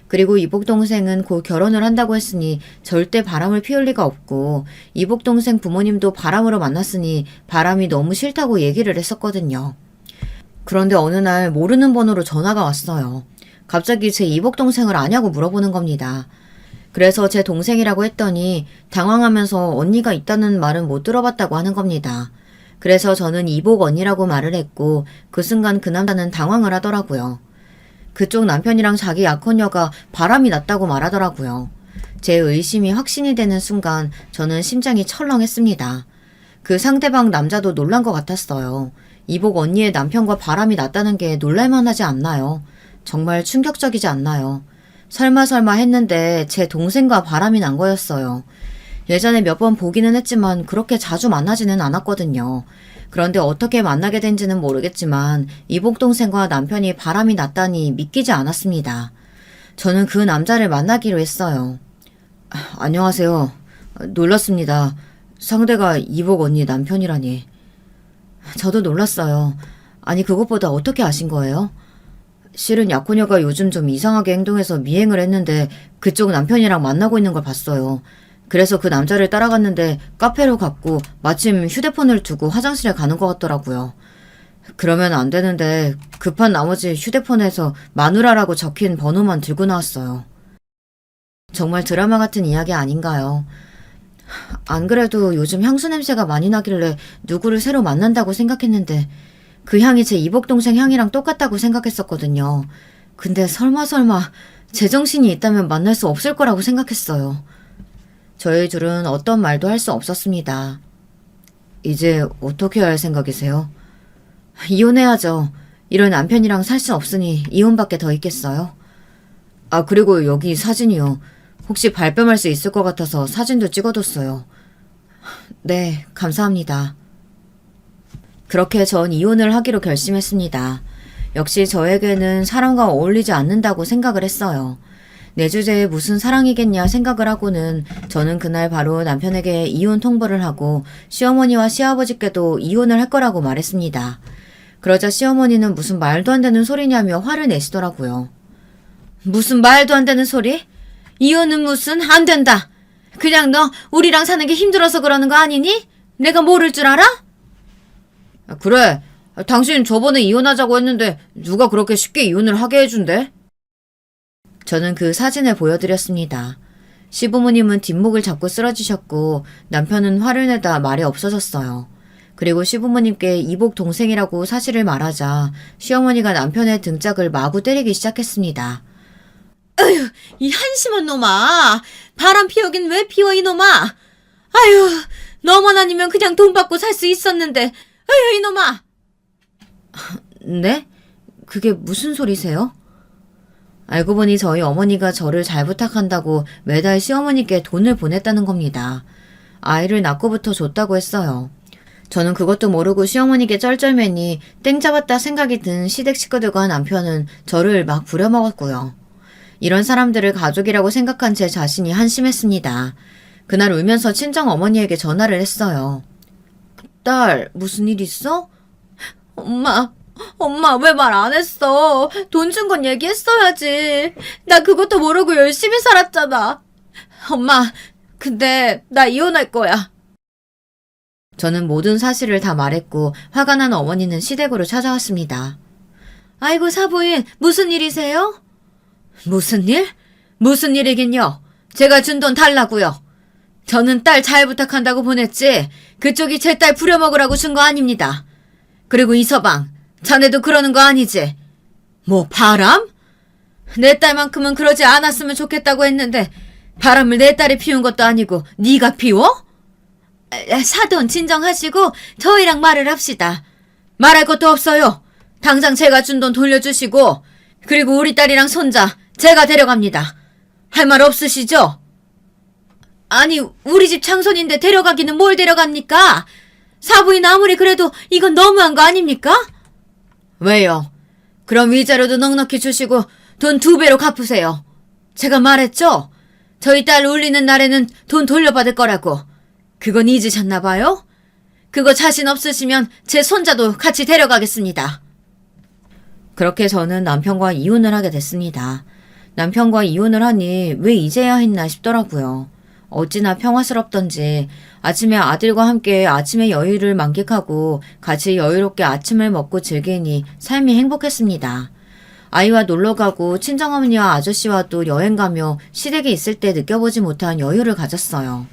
Speaker 1: 그리고 이복동생은 곧 결혼을 한다고 했으니 절대 바람을 피울 리가 없고 이복동생 부모님도 바람으로 만났으니 바람이 너무 싫다고 얘기를 했었거든요. 그런데 어느 날 모르는 번호로 전화가 왔어요. 갑자기 제 이복동생을 아냐고 물어보는 겁니다. 그래서 제 동생이라고 했더니 당황하면서 언니가 있다는 말은 못 들어봤다고 하는 겁니다. 그래서 저는 이복 언니라고 말을 했고 그 순간 그 남자는 당황을 하더라고요. 그쪽 남편이랑 자기 약혼녀가 바람이 났다고 말하더라고요. 제 의심이 확신이 되는 순간 저는 심장이 철렁했습니다. 그 상대방 남자도 놀란 것 같았어요. 이복 언니의 남편과 바람이 났다는 게 놀랄만하지 않나요? 정말 충격적이지 않나요? 설마 했는데 제 동생과 바람이 난 거였어요. 예전에 몇 번 보기는 했지만 그렇게 자주 만나지는 않았거든요. 그런데 어떻게 만나게 된지는 모르겠지만 이복 동생과 남편이 바람이 났다니 믿기지 않았습니다. 저는 그 남자를 만나기로 했어요. 안녕하세요. 놀랐습니다. 상대가 이복 언니 남편이라니. 저도 놀랐어요. 아니 그것보다 어떻게 아신 거예요? 실은 약혼녀가 요즘 좀 이상하게 행동해서 미행을 했는데 그쪽 남편이랑 만나고 있는 걸 봤어요. 그래서 그 남자를 따라갔는데 카페로 갔고 마침 휴대폰을 두고 화장실에 가는 것 같더라고요. 그러면 안 되는데 급한 나머지 휴대폰에서 마누라라고 적힌 번호만 들고 나왔어요. 정말 드라마 같은 이야기 아닌가요? 안 그래도 요즘 향수 냄새가 많이 나길래 누구를 새로 만난다고 생각했는데 그 향이 제 이복동생 향이랑 똑같다고 생각했었거든요. 근데 설마 제정신이 있다면 만날 수 없을 거라고 생각했어요. 저희 둘은 어떤 말도 할 수 없었습니다. 이제 어떻게 할 생각이세요? 이혼해야죠. 이런 남편이랑 살 수 없으니 이혼밖에 더 있겠어요? 아, 그리고 여기 사진이요. 혹시 발뺌할 수 있을 것 같아서 사진도 찍어뒀어요. 네, 감사합니다. 그렇게 전 이혼을 하기로 결심했습니다. 역시 저에게는 사람과 어울리지 않는다고 생각을 했어요. 내 주제에 무슨 사랑이겠냐 생각을 하고는 저는 그날 바로 남편에게 이혼 통보를 하고 시어머니와 시아버지께도 이혼을 할 거라고 말했습니다. 그러자 시어머니는 무슨 말도 안 되는 소리냐며 화를 내시더라고요. 무슨 말도 안 되는 소리? 이혼은 무슨 안 된다. 그냥 너 우리랑 사는 게 힘들어서 그러는 거 아니니? 내가 모를 줄 알아? 그래. 당신 저번에 이혼하자고 했는데 누가 그렇게 쉽게 이혼을 하게 해준대? 저는 그 사진을 보여드렸습니다. 시부모님은 뒷목을 잡고 쓰러지셨고 남편은 화를 내다 말이 없어졌어요. 그리고 시부모님께 이복 동생이라고 사실을 말하자 시어머니가 남편의 등짝을 마구 때리기 시작했습니다. 어휴, 이 한심한 놈아. 바람 피우긴 왜 피워 이놈아. 아휴, 너만 아니면 그냥 돈 받고 살 수 있었는데. 어휴, 이놈아. 네? 그게 무슨 소리세요? 알고 보니 저희 어머니가 저를 잘 부탁한다고 매달 시어머니께 돈을 보냈다는 겁니다. 아이를 낳고부터 줬다고 했어요. 저는 그것도 모르고 시어머니께 쩔쩔매니 땡 잡았다 생각이 든 시댁 식구들과 남편은 저를 막 부려먹었고요. 이런 사람들을 가족이라고 생각한 제 자신이 한심했습니다. 그날 울면서 친정 어머니에게 전화를 했어요. 딸, 무슨 일 있어? 엄마 왜 말 안 했어? 돈 준 건 얘기했어야지. 나 그것도 모르고 열심히 살았잖아. 엄마, 근데 나 이혼할 거야. 저는 모든 사실을 다 말했고 화가 난 어머니는 시댁으로 찾아왔습니다. 아이고 사부인, 무슨 일이세요? 무슨 일? 무슨 일이긴요. 제가 준 돈 달라고요. 저는 딸 잘 부탁한다고 보냈지 그쪽이 제 딸 부려먹으라고 준 거 아닙니다. 그리고 이서방, 자네도 그러는 거 아니지? 뭐 바람? 내 딸만큼은 그러지 않았으면 좋겠다고 했는데 바람을 내 딸이 피운 것도 아니고 네가 피워? 사돈 진정하시고 저희랑 말을 합시다. 말할 것도 없어요. 당장 제가 준 돈 돌려주시고 그리고 우리 딸이랑 손자 제가 데려갑니다. 할 말 없으시죠? 아니 우리 집 장손인데 데려가기는 뭘 데려갑니까? 사부인 아무리 그래도 이건 너무한 거 아닙니까? 왜요? 그럼 위자료도 넉넉히 주시고 돈 2배로 갚으세요. 제가 말했죠? 저희 딸 울리는 날에는 돈 돌려받을 거라고. 그건 잊으셨나 봐요? 그거 자신 없으시면 제 손자도 같이 데려가겠습니다. 그렇게 저는 남편과 이혼을 하게 됐습니다. 남편과 이혼을 하니 왜 이제야 했나 싶더라고요. 어찌나 평화스럽던지 아침에 아들과 함께 아침의 여유를 만끽하고 같이 여유롭게 아침을 먹고 즐기니 삶이 행복했습니다. 아이와 놀러가고 친정어머니와 아저씨와 또 여행가며 시댁에 있을 때 느껴보지 못한 여유를 가졌어요.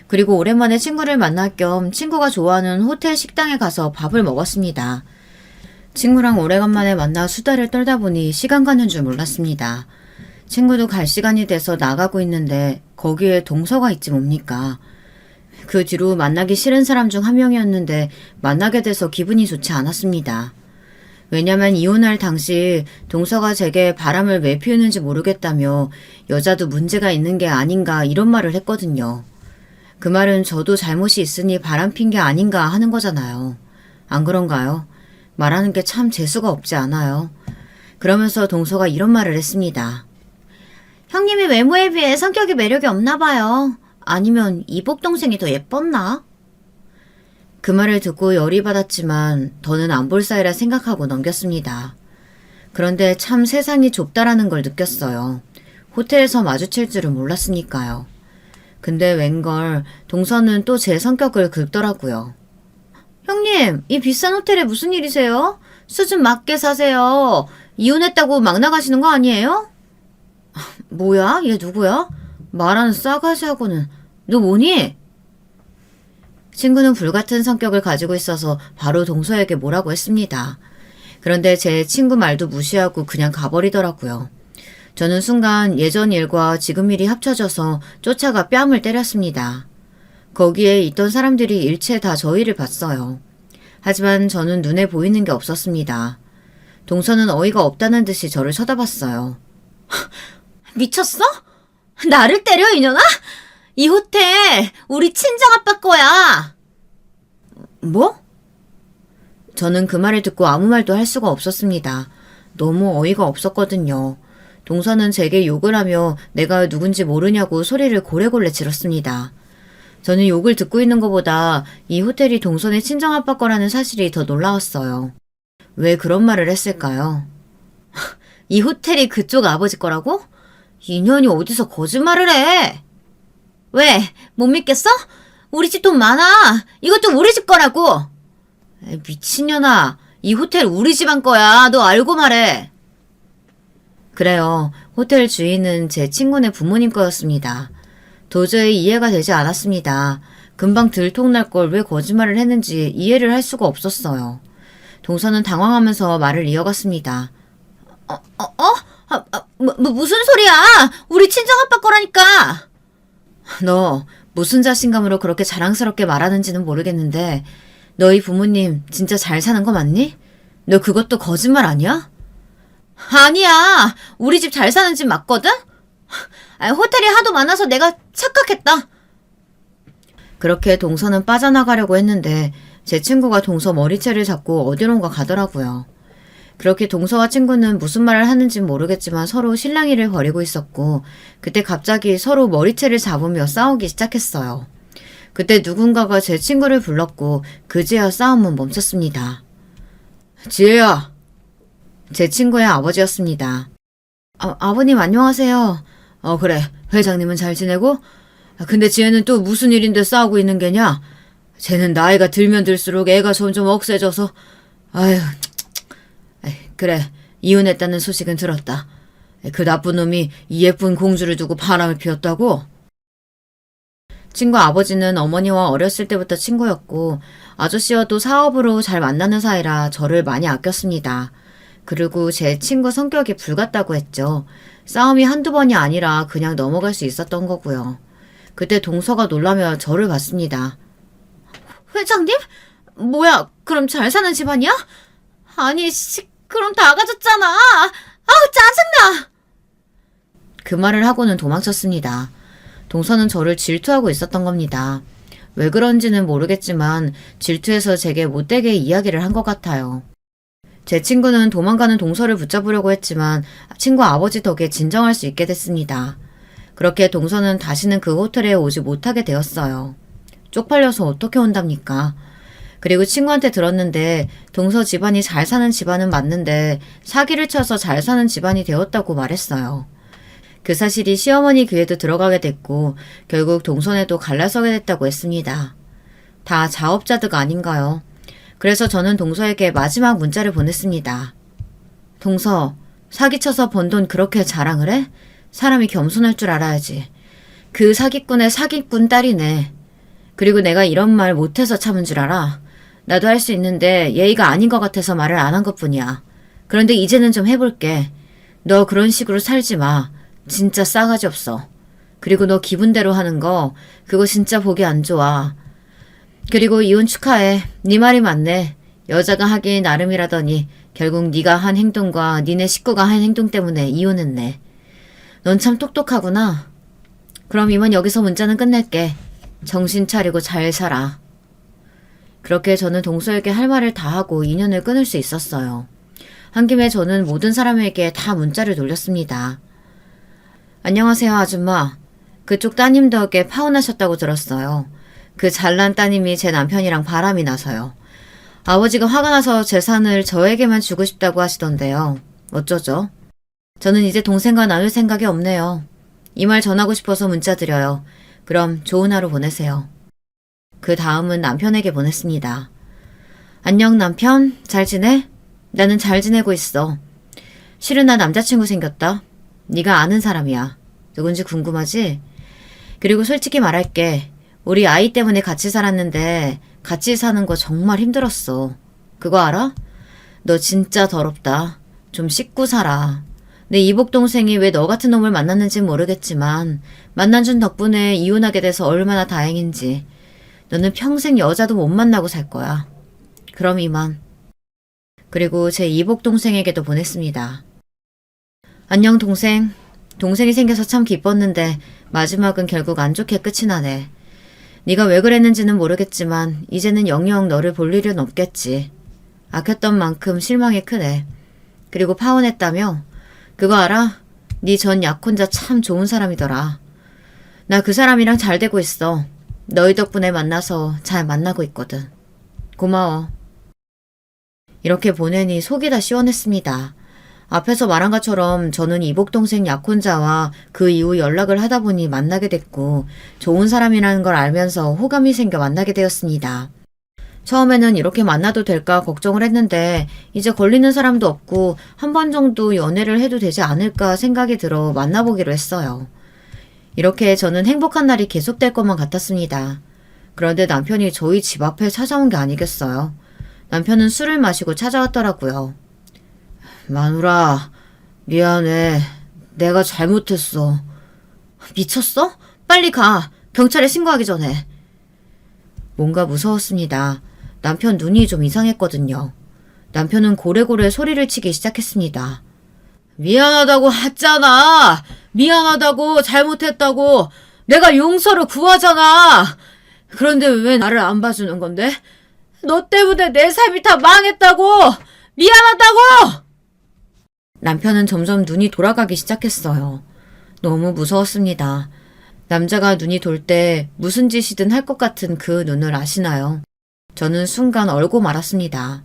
Speaker 1: 그리고 오랜만에 친구를 만날 겸 친구가 좋아하는 호텔 식당에 가서 밥을 먹었습니다. 친구랑 오래간만에 만나 수다를 떨다 보니 시간 가는 줄 몰랐습니다. 친구도 갈 시간이 돼서 나가고 있는데 거기에 동서가 있지 뭡니까. 그 뒤로 만나기 싫은 사람 중 한 명이었는데 만나게 돼서 기분이 좋지 않았습니다. 왜냐면 이혼할 당시 동서가 제게 바람을 왜 피우는지 모르겠다며 여자도 문제가 있는 게 아닌가 이런 말을 했거든요. 그 말은 저도 잘못이 있으니 바람 핀 게 아닌가 하는 거잖아요. 안 그런가요? 말하는 게 참 재수가 없지 않아요. 그러면서 동서가 이런 말을 했습니다. 형님이 외모에 비해 성격이 매력이 없나 봐요. 아니면 이복 동생이 더 예뻤나? 그 말을 듣고 열이 받았지만 더는 안 볼 사이라 생각하고 넘겼습니다. 그런데 참 세상이 좁다라는 걸 느꼈어요. 호텔에서 마주칠 줄은 몰랐으니까요. 근데 웬걸 동서는 또 제 성격을 긁더라고요. 형님, 이 비싼 호텔에 무슨 일이세요? 수준 맞게 사세요. 이혼했다고 막 나가시는 거 아니에요? 뭐야? 얘 누구야? 말하는 싸가지하고는. 너 뭐니? 친구는 불같은 성격을 가지고 있어서 바로 동서에게 뭐라고 했습니다. 그런데 제 친구 말도 무시하고 그냥 가버리더라고요. 저는 순간 예전 일과 지금 일이 합쳐져서 쫓아가 뺨을 때렸습니다. 거기에 있던 사람들이 일체 다 저희를 봤어요. 하지만 저는 눈에 보이는 게 없었습니다. 동서는 어이가 없다는 듯이 저를 쳐다봤어요. 미쳤어? 나를 때려 이년아? 이 호텔 우리 친정아빠 거야. 뭐? 저는 그 말을 듣고 아무 말도 할 수가 없었습니다. 너무 어이가 없었거든요. 동서는 제게 욕을 하며 내가 누군지 모르냐고 소리를 고래고래 질렀습니다. 저는 욕을 듣고 있는 것보다 이 호텔이 동서의 친정아빠 거라는 사실이 더 놀라웠어요. 왜 그런 말을 했을까요? 이 호텔이 그쪽 아버지 거라고? 인연이 어디서 거짓말을 해? 왜? 못 믿겠어? 우리 집 돈 많아. 이것도 우리 집 거라고. 미친년아. 이 호텔 우리 집안 거야. 너 알고 말해. 그래요. 호텔 주인은 제 친구네 부모님 거였습니다. 도저히 이해가 되지 않았습니다. 금방 들통날 걸 왜 거짓말을 했는지 이해를 할 수가 없었어요. 동서는 당황하면서 말을 이어갔습니다. 무슨 소리야? 우리 친정아빠 거라니까. 너 무슨 자신감으로 그렇게 자랑스럽게 말하는지는 모르겠는데 너희 부모님 진짜 잘 사는 거 맞니? 너 그것도 거짓말 아니야? 아니야. 우리 집 잘 사는 집 맞거든? 호텔이 하도 많아서 내가 착각했다. 그렇게 동서는 빠져나가려고 했는데 제 친구가 동서 머리채를 잡고 어디론가 가더라고요. 그렇게 동서와 친구는 무슨 말을 하는지 모르겠지만 서로 실랑이를 벌이고 있었고 그때 갑자기 서로 머리채를 잡으며 싸우기 시작했어요. 그때 누군가가 제 친구를 불렀고 그제야 싸움은 멈췄습니다. 지혜야. 제 친구의 아버지였습니다. 아버님 안녕하세요. 그래. 회장님은 잘 지내고? 근데 지혜는 또 무슨 일인데 싸우고 있는 게냐? 쟤는 나이가 들면 들수록 애가 점점 억세져서 아휴. 그래, 이혼했다는 소식은 들었다. 그 나쁜 놈이 이 예쁜 공주를 두고 바람을 피웠다고? 친구 아버지는 어머니와 어렸을 때부터 친구였고 아저씨와도 사업으로 잘 만나는 사이라 저를 많이 아꼈습니다. 그리고 제 친구 성격이 불같다고 했죠. 싸움이 한두 번이 아니라 그냥 넘어갈 수 있었던 거고요. 그때 동서가 놀라며 저를 봤습니다. 회장님? 뭐야, 그럼 잘 사는 집안이야? 아니, 그럼 다 가졌잖아. 아우, 짜증나. 그 말을 하고는 도망쳤습니다. 동서는 저를 질투하고 있었던 겁니다. 왜 그런지는 모르겠지만 질투해서 제게 못되게 이야기를 한 것 같아요. 제 친구는 도망가는 동서를 붙잡으려고 했지만 친구 아버지 덕에 진정할 수 있게 됐습니다. 그렇게 동서는 다시는 그 호텔에 오지 못하게 되었어요. 쪽팔려서 어떻게 온답니까? 그리고 친구한테 들었는데 동서 집안이 잘 사는 집안은 맞는데 사기를 쳐서 잘 사는 집안이 되었다고 말했어요. 그 사실이 시어머니 귀에도 들어가게 됐고 결국 동선에도 갈라서게 됐다고 했습니다. 다 자업자득 아닌가요? 그래서 저는 동서에게 마지막 문자를 보냈습니다. 동서, 사기쳐서 번 돈 그렇게 자랑을 해? 사람이 겸손할 줄 알아야지. 그 사기꾼의 사기꾼 딸이네. 그리고 내가 이런 말 못해서 참은 줄 알아. 나도 할 수 있는데 예의가 아닌 것 같아서 말을 안 한 것뿐이야. 그런데 이제는 좀 해볼게. 너 그런 식으로 살지 마. 진짜 싸가지 없어. 그리고 너 기분대로 하는 거 그거 진짜 보기 안 좋아. 그리고 이혼 축하해. 네 말이 맞네. 여자가 하기 나름이라더니 결국 네가 한 행동과 니네 식구가 한 행동 때문에 이혼했네. 넌 참 똑똑하구나. 그럼 이만 여기서 문자는 끝낼게. 정신 차리고 잘 살아. 그렇게 저는 동서에게 할 말을 다 하고 인연을 끊을 수 있었어요. 한 김에 저는 모든 사람에게 다 문자를 돌렸습니다. 안녕하세요, 아줌마. 그쪽 따님 덕에 파혼하셨다고 들었어요. 그 잘난 따님이 제 남편이랑 바람이 나서요. 아버지가 화가 나서 재산을 저에게만 주고 싶다고 하시던데요. 어쩌죠? 저는 이제 동생과 나눌 생각이 없네요. 이 말 전하고 싶어서 문자 드려요. 그럼 좋은 하루 보내세요. 그 다음은 남편에게 보냈습니다. 안녕 남편, 잘 지내? 나는 잘 지내고 있어. 실은 나 남자친구 생겼다. 네가 아는 사람이야. 누군지 궁금하지? 그리고 솔직히 말할게. 우리 아이 때문에 같이 살았는데 같이 사는 거 정말 힘들었어. 그거 알아? 너 진짜 더럽다. 좀 씻고 살아. 내 이복 동생이 왜 너 같은 놈을 만났는지 모르겠지만 만난 준 덕분에 이혼하게 돼서 얼마나 다행인지. 너는 평생 여자도 못 만나고 살 거야. 그럼 이만. 그리고 제 이복 동생에게도 보냈습니다. 안녕 동생. 동생이 생겨서 참 기뻤는데 마지막은 결국 안 좋게 끝이 나네. 네가 왜 그랬는지는 모르겠지만 이제는 영영 너를 볼 일은 없겠지. 아꼈던 만큼 실망이 크네. 그리고 파혼했다며? 그거 알아? 네 전 약혼자 참 좋은 사람이더라. 나 그 사람이랑 잘 되고 있어. 너희 덕분에 만나서 잘 만나고 있거든. 고마워. 이렇게 보내니 속이 다 시원했습니다. 앞에서 말한 것처럼 저는 이복동생 약혼자와 그 이후 연락을 하다 보니 만나게 됐고 좋은 사람이라는 걸 알면서 호감이 생겨 만나게 되었습니다. 처음에는 이렇게 만나도 될까 걱정을 했는데 이제 걸리는 사람도 없고 한 번 정도 연애를 해도 되지 않을까 생각이 들어 만나보기로 했어요. 이렇게 저는 행복한 날이 계속될 것만 같았습니다. 그런데 남편이 저희 집 앞에 찾아온 게 아니겠어요. 남편은 술을 마시고 찾아왔더라고요. 마누라, 미안해. 내가 잘못했어. 미쳤어? 빨리 가. 경찰에 신고하기 전에. 뭔가 무서웠습니다. 남편 눈이 좀 이상했거든요. 남편은 고래고래 소리를 치기 시작했습니다. 미안하다고 했잖아. 미안하다고 잘못했다고. 내가 용서를 구하잖아. 그런데 왜 나를 안 봐주는 건데? 너 때문에 내 삶이 다 망했다고. 미안하다고. 남편은 점점 눈이 돌아가기 시작했어요. 너무 무서웠습니다. 남자가 눈이 돌 때 무슨 짓이든 할 것 같은 그 눈을 아시나요? 저는 순간 얼고 말았습니다.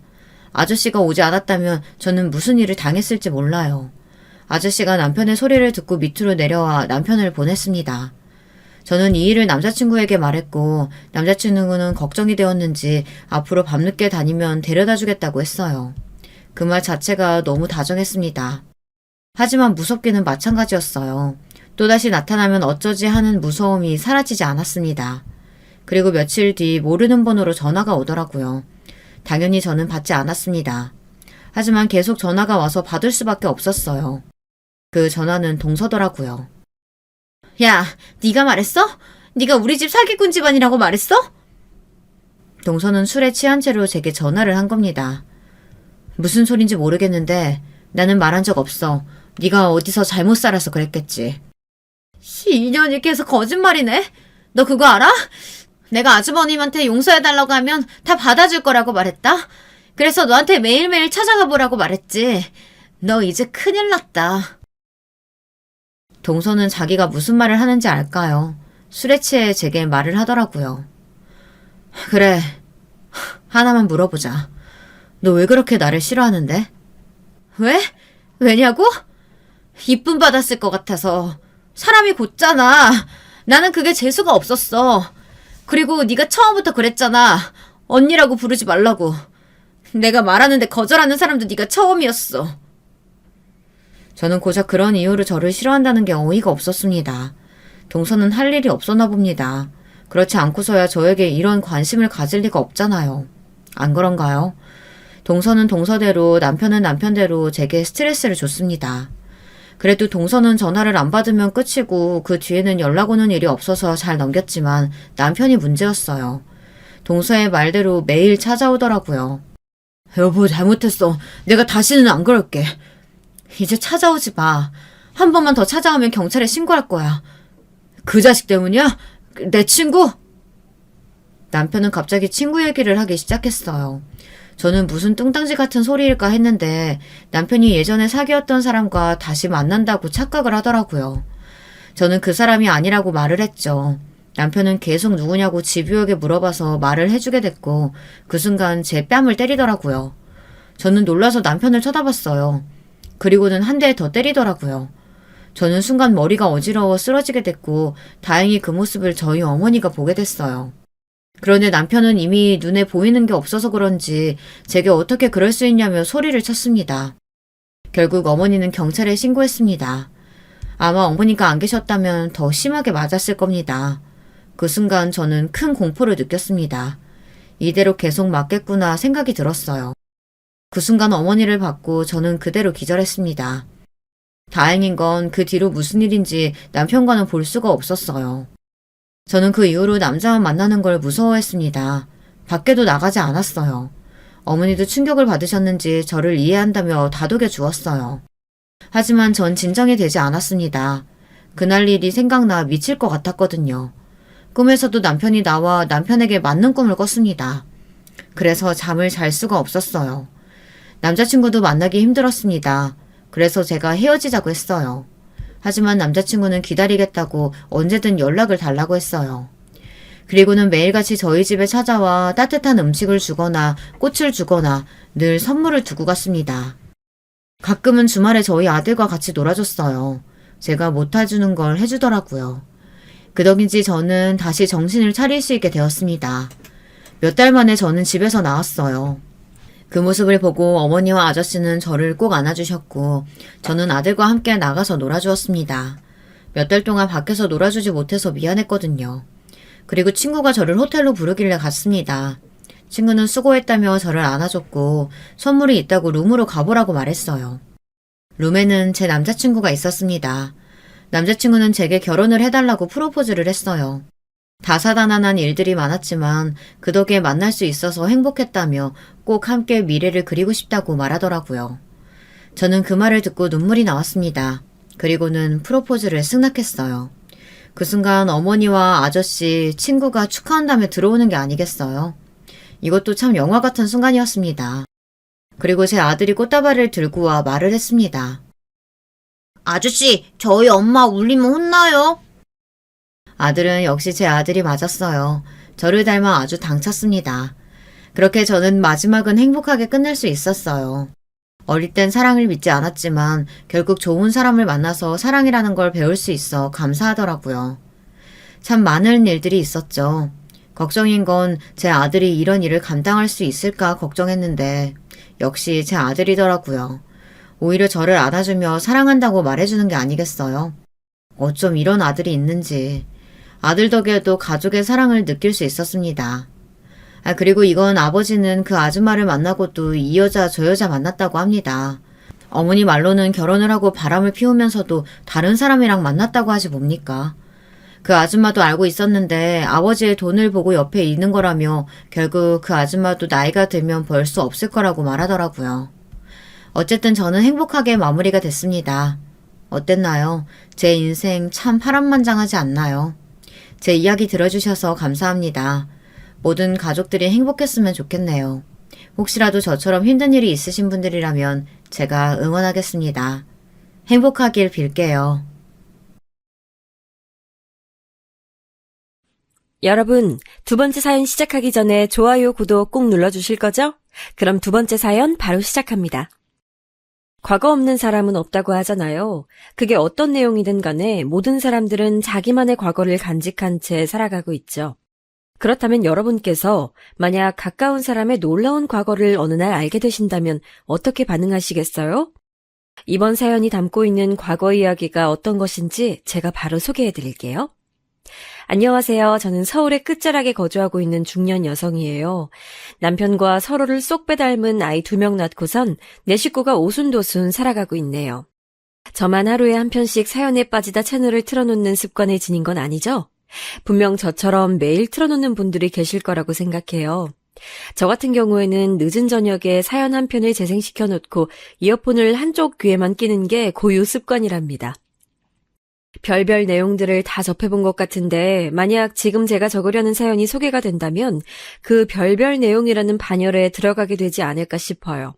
Speaker 1: 아저씨가 오지 않았다면 저는 무슨 일을 당했을지 몰라요. 아저씨가 남편의 소리를 듣고 밑으로 내려와 남편을 보냈습니다. 저는 이 일을 남자친구에게 말했고 남자친구는 걱정이 되었는지 앞으로 밤늦게 다니면 데려다 주겠다고 했어요. 그 말 자체가 너무 다정했습니다. 하지만 무섭기는 마찬가지였어요. 또다시 나타나면 어쩌지 하는 무서움이 사라지지 않았습니다. 그리고 며칠 뒤 모르는 번호로 전화가 오더라고요. 당연히 저는 받지 않았습니다. 하지만 계속 전화가 와서 받을 수밖에 없었어요. 그 전화는 동서더라고요. 야, 네가 말했어? 네가 우리 집 사기꾼 집안이라고 말했어? 동서는 술에 취한 채로 제게 전화를 한 겁니다. 무슨 소린지 모르겠는데 나는 말한 적 없어. 네가 어디서 잘못 살아서 그랬겠지. 이년이 계속 거짓말이네. 너 그거 알아? 내가 아주버님한테 용서해달라고 하면 다 받아줄 거라고 말했다. 그래서 너한테 매일매일 찾아가 보라고 말했지. 너 이제 큰일 났다. 동서는 자기가 무슨 말을 하는지 알까요? 술에 취해 제게 말을 하더라고요. 그래, 하나만 물어보자. 너 왜 그렇게 나를 싫어하는데? 왜? 왜냐고? 이쁨 받았을 것 같아서. 사람이 곧잖아. 나는 그게 재수가 없었어. 그리고 네가 처음부터 그랬잖아. 언니라고 부르지 말라고. 내가 말하는데 거절하는 사람도 네가 처음이었어. 저는 고작 그런 이유로 저를 싫어한다는 게 어이가 없었습니다. 동서는 할 일이 없었나 봅니다. 그렇지 않고서야 저에게 이런 관심을 가질 리가 없잖아요. 안 그런가요? 동서는 동서대로 남편은 남편대로 제게 스트레스를 줬습니다. 그래도 동서는 전화를 안 받으면 끝이고 그 뒤에는 연락 오는 일이 없어서 잘 넘겼지만 남편이 문제였어요. 동서의 말대로 매일 찾아오더라고요. 여보, 잘못했어. 내가 다시는 안 그럴게. 이제 찾아오지 마. 한 번만 더 찾아오면 경찰에 신고할 거야. 그 자식 때문이야? 내 친구? 남편은 갑자기 친구 얘기를 하기 시작했어요. 저는 무슨 뚱딴지 같은 소리일까 했는데 남편이 예전에 사귀었던 사람과 다시 만난다고 착각을 하더라고요. 저는 그 사람이 아니라고 말을 했죠. 남편은 계속 누구냐고 집요하게 물어봐서 말을 해주게 됐고 그 순간 제 뺨을 때리더라고요. 저는 놀라서 남편을 쳐다봤어요. 그리고는 한 대 더 때리더라고요. 저는 순간 머리가 어지러워 쓰러지게 됐고 다행히 그 모습을 저희 어머니가 보게 됐어요. 그런데 남편은 이미 눈에 보이는 게 없어서 그런지 제게 어떻게 그럴 수 있냐며 소리를 쳤습니다. 결국 어머니는 경찰에 신고했습니다. 아마 어머니가 안 계셨다면 더 심하게 맞았을 겁니다. 그 순간 저는 큰 공포를 느꼈습니다. 이대로 계속 맞겠구나 생각이 들었어요. 그 순간 어머니를 받고 저는 그대로 기절했습니다. 다행인 건 그 뒤로 무슨 일인지 남편과는 볼 수가 없었어요. 저는 그 이후로 남자만 만나는 걸 무서워했습니다. 밖에도 나가지 않았어요. 어머니도 충격을 받으셨는지 저를 이해한다며 다독여 주었어요. 하지만 전 진정이 되지 않았습니다. 그날 일이 생각나 미칠 것 같았거든요. 꿈에서도 남편이 나와 남편에게 맞는 꿈을 꿨습니다. 그래서 잠을 잘 수가 없었어요. 남자친구도 만나기 힘들었습니다. 그래서 제가 헤어지자고 했어요. 하지만 남자친구는 기다리겠다고 언제든 연락을 달라고 했어요. 그리고는 매일같이 저희 집에 찾아와 따뜻한 음식을 주거나 꽃을 주거나 늘 선물을 두고 갔습니다. 가끔은 주말에 저희 아들과 같이 놀아줬어요. 제가 못해주는 걸 해주더라고요. 그 덕인지 저는 다시 정신을 차릴 수 있게 되었습니다. 몇 달 만에 저는 집에서 나왔어요. 그 모습을 보고 어머니와 아저씨는 저를 꼭 안아주셨고 저는 아들과 함께 나가서 놀아주었습니다. 몇 달 동안 밖에서 놀아주지 못해서 미안했거든요. 그리고 친구가 저를 호텔로 부르길래 갔습니다. 친구는 수고했다며 저를 안아줬고 선물이 있다고 룸으로 가보라고 말했어요. 룸에는 제 남자친구가 있었습니다. 남자친구는 제게 결혼을 해달라고 프로포즈를 했어요. 다사다난한 일들이 많았지만 그 덕에 만날 수 있어서 행복했다며 꼭 함께 미래를 그리고 싶다고 말하더라고요. 저는 그 말을 듣고 눈물이 나왔습니다. 그리고는 프로포즈를 승낙했어요. 그 순간 어머니와 아저씨, 친구가 축하한다며 들어오는 게 아니겠어요? 이것도 참 영화 같은 순간이었습니다. 그리고 제 아들이 꽃다발을 들고 와 말을 했습니다. 아저씨, 저희 엄마 울리면 혼나요? 아들은 역시 제 아들이 맞았어요. 저를 닮아 아주 당찼습니다. 그렇게 저는 마지막은 행복하게 끝낼 수 있었어요. 어릴 땐 사랑을 믿지 않았지만 결국 좋은 사람을 만나서 사랑이라는 걸 배울 수 있어 감사하더라고요. 참 많은 일들이 있었죠. 걱정인 건 제 아들이 이런 일을 감당할 수 있을까 걱정했는데 역시 제 아들이더라고요. 오히려 저를 안아주며 사랑한다고 말해주는 게 아니겠어요. 어쩜 이런 아들이 있는지. 아들 덕에도 가족의 사랑을 느낄 수 있었습니다. 그리고 이건 아버지는 그 아줌마를 만나고도 이 여자 저 여자 만났다고 합니다. 어머니 말로는 결혼을 하고 바람을 피우면서도 다른 사람이랑 만났다고 하지 뭡니까? 그 아줌마도 알고 있었는데 아버지의 돈을 보고 옆에 있는 거라며 결국 그 아줌마도 나이가 들면 벌 수 없을 거라고 말하더라고요. 어쨌든 저는 행복하게 마무리가 됐습니다. 어땠나요? 제 인생 참 파란만장하지 않나요? 제 이야기 들어주셔서 감사합니다. 모든 가족들이 행복했으면 좋겠네요. 혹시라도 저처럼 힘든 일이 있으신 분들이라면 제가 응원하겠습니다. 행복하길 빌게요.
Speaker 2: 여러분, 두 번째 사연 시작하기 전에 좋아요, 구독 꼭 눌러주실 거죠? 그럼 두 번째 사연 바로 시작합니다. 과거 없는 사람은 없다고 하잖아요. 그게 어떤 내용이든 간에 모든 사람들은 자기만의 과거를 간직한 채 살아가고 있죠. 그렇다면 여러분께서 만약 가까운 사람의 놀라운 과거를 어느 날 알게 되신다면 어떻게 반응하시겠어요? 이번 사연이 담고 있는 과거 이야기가 어떤 것인지 제가 바로 소개해 드릴게요. 안녕하세요. 저는 서울의 끝자락에 거주하고 있는 중년 여성이에요. 남편과 서로를 쏙 빼닮은 아이 2명 낳고선 내 식구가 오순도순 살아가고 있네요. 저만 하루에 한 편씩 사연에 빠지다 채널을 틀어놓는 습관을 지닌 건 아니죠? 분명 저처럼 매일 틀어놓는 분들이 계실 거라고 생각해요. 저 같은 경우에는 늦은 저녁에 사연 한 편을 재생시켜 놓고 이어폰을 한쪽 귀에만 끼는 게 고유 습관이랍니다. 별별 내용들을 다 접해본 것 같은데 만약 지금 제가 적으려는 사연이 소개가 된다면 그 별별 내용이라는 반열에 들어가게 되지 않을까 싶어요.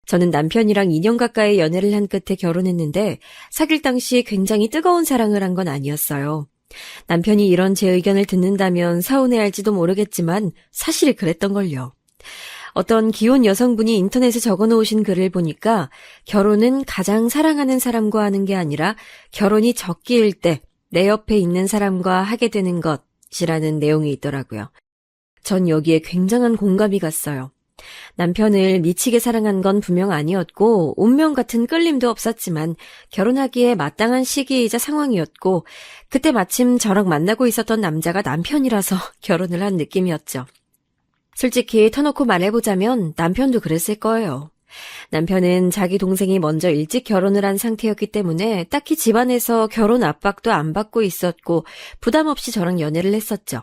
Speaker 2: 저는 남편이랑 2년 가까이 연애를 한 끝에 결혼했는데 사귈 당시 굉장히 뜨거운 사랑을 한 건 아니었어요. 남편이 이런 제 의견을 듣는다면 서운해할지도 모르겠지만 사실 그랬던걸요. 어떤 기혼 여성분이 인터넷에 적어놓으신 글을 보니까 결혼은 가장 사랑하는 사람과 하는 게 아니라 결혼이 적기일 때 내 옆에 있는 사람과 하게 되는 것이라는 내용이 있더라고요. 전 여기에 굉장한 공감이 갔어요. 남편을 미치게 사랑한 건 분명 아니었고 운명 같은 끌림도 없었지만 결혼하기에 마땅한 시기이자 상황이었고 그때 마침 저랑 만나고 있었던 남자가 남편이라서 결혼을 한 느낌이었죠. 솔직히 터놓고 말해보자면 남편도 그랬을 거예요. 남편은 자기 동생이 먼저 일찍 결혼을 한 상태였기 때문에 딱히 집안에서 결혼 압박도 안 받고 있었고 부담 없이 저랑 연애를 했었죠.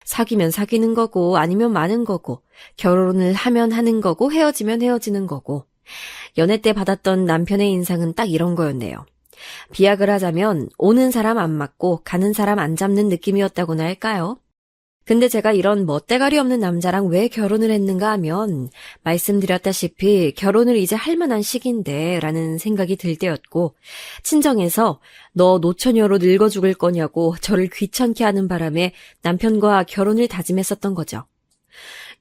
Speaker 2: 사귀면 사귀는 거고 아니면 마는 거고 결혼을 하면 하는 거고 헤어지면 헤어지는 거고 연애 때 받았던 남편의 인상은 딱 이런 거였네요. 비약을 하자면 오는 사람 안 맞고 가는 사람 안 잡는 느낌이었다고나 할까요? 근데 제가 이런 멋대가리 없는 남자랑 왜 결혼을 했는가 하면 말씀드렸다시피 결혼을 이제 할 만한 시기인데 라는 생각이 들 때였고 친정에서 너 노처녀로 늙어 죽을 거냐고 저를 귀찮게 하는 바람에 남편과 결혼을 다짐했었던 거죠.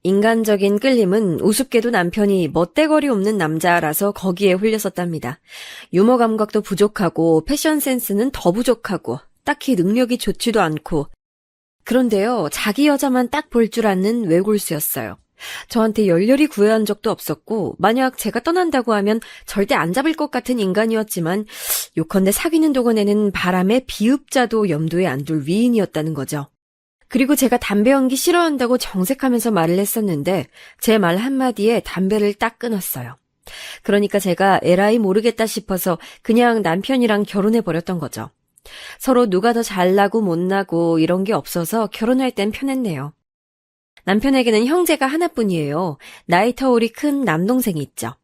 Speaker 2: 인간적인 끌림은 우습게도 남편이 멋대거리 없는 남자라서 거기에 홀렸었답니다. 유머 감각도 부족하고 패션 센스는 더 부족하고 딱히 능력이 좋지도 않고 그런데요, 자기 여자만 딱 볼 줄 아는 외골수였어요. 저한테 열렬히 구애한 적도 없었고 만약 제가 떠난다고 하면 절대 안 잡을 것 같은 인간이었지만 요컨대 사귀는 동안에는 바람의 비읍자도 염두에 안 둘 위인이었다는 거죠. 그리고 제가 담배 연기 싫어한다고 정색하면서 말을 했었는데 제 말 한마디에 담배를 딱 끊었어요. 그러니까 제가 에라이 모르겠다 싶어서 그냥 남편이랑 결혼해버렸던 거죠. 서로 누가 더 잘나고 못나고 이런 게 없어서 결혼할 땐 편했네요. 남편에게는 형제가 하나뿐이에요. 나이 터울이 큰 남동생이 있죠.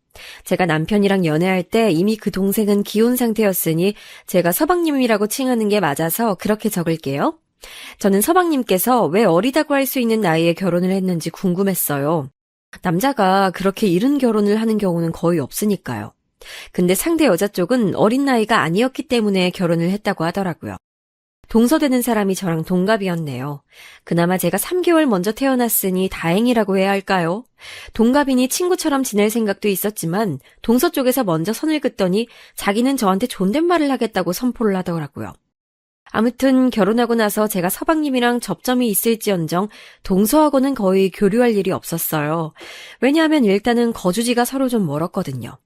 Speaker 2: 제가 남편이랑 연애할 때 이미 그 동생은 기혼 상태였으니 제가 서방님이라고 칭하는 게 맞아서 그렇게 적을게요. 저는 서방님께서 왜 어리다고 할 수 있는 나이에 결혼을 했는지 궁금했어요. 남자가 그렇게 이른 결혼을 하는 경우는 거의 없으니까요. 근데 상대 여자 쪽은 어린 나이가 아니었기 때문에 결혼을 했다고 하더라고요. 동서되는 사람이 저랑 동갑이었네요. 그나마 제가 3개월 먼저 태어났으니 다행이라고 해야 할까요? 동갑이니 친구처럼 지낼 생각도 있었지만 동서 쪽에서 먼저 선을 긋더니 자기는 저한테 존댓말을 하겠다고 선포를 하더라고요. 아무튼 결혼하고 나서 제가 서방님이랑 접점이 있을지언정 동서하고는 거의 교류할 일이 없었어요. 왜냐하면 일단은 거주지가 서로 좀 멀었거든요.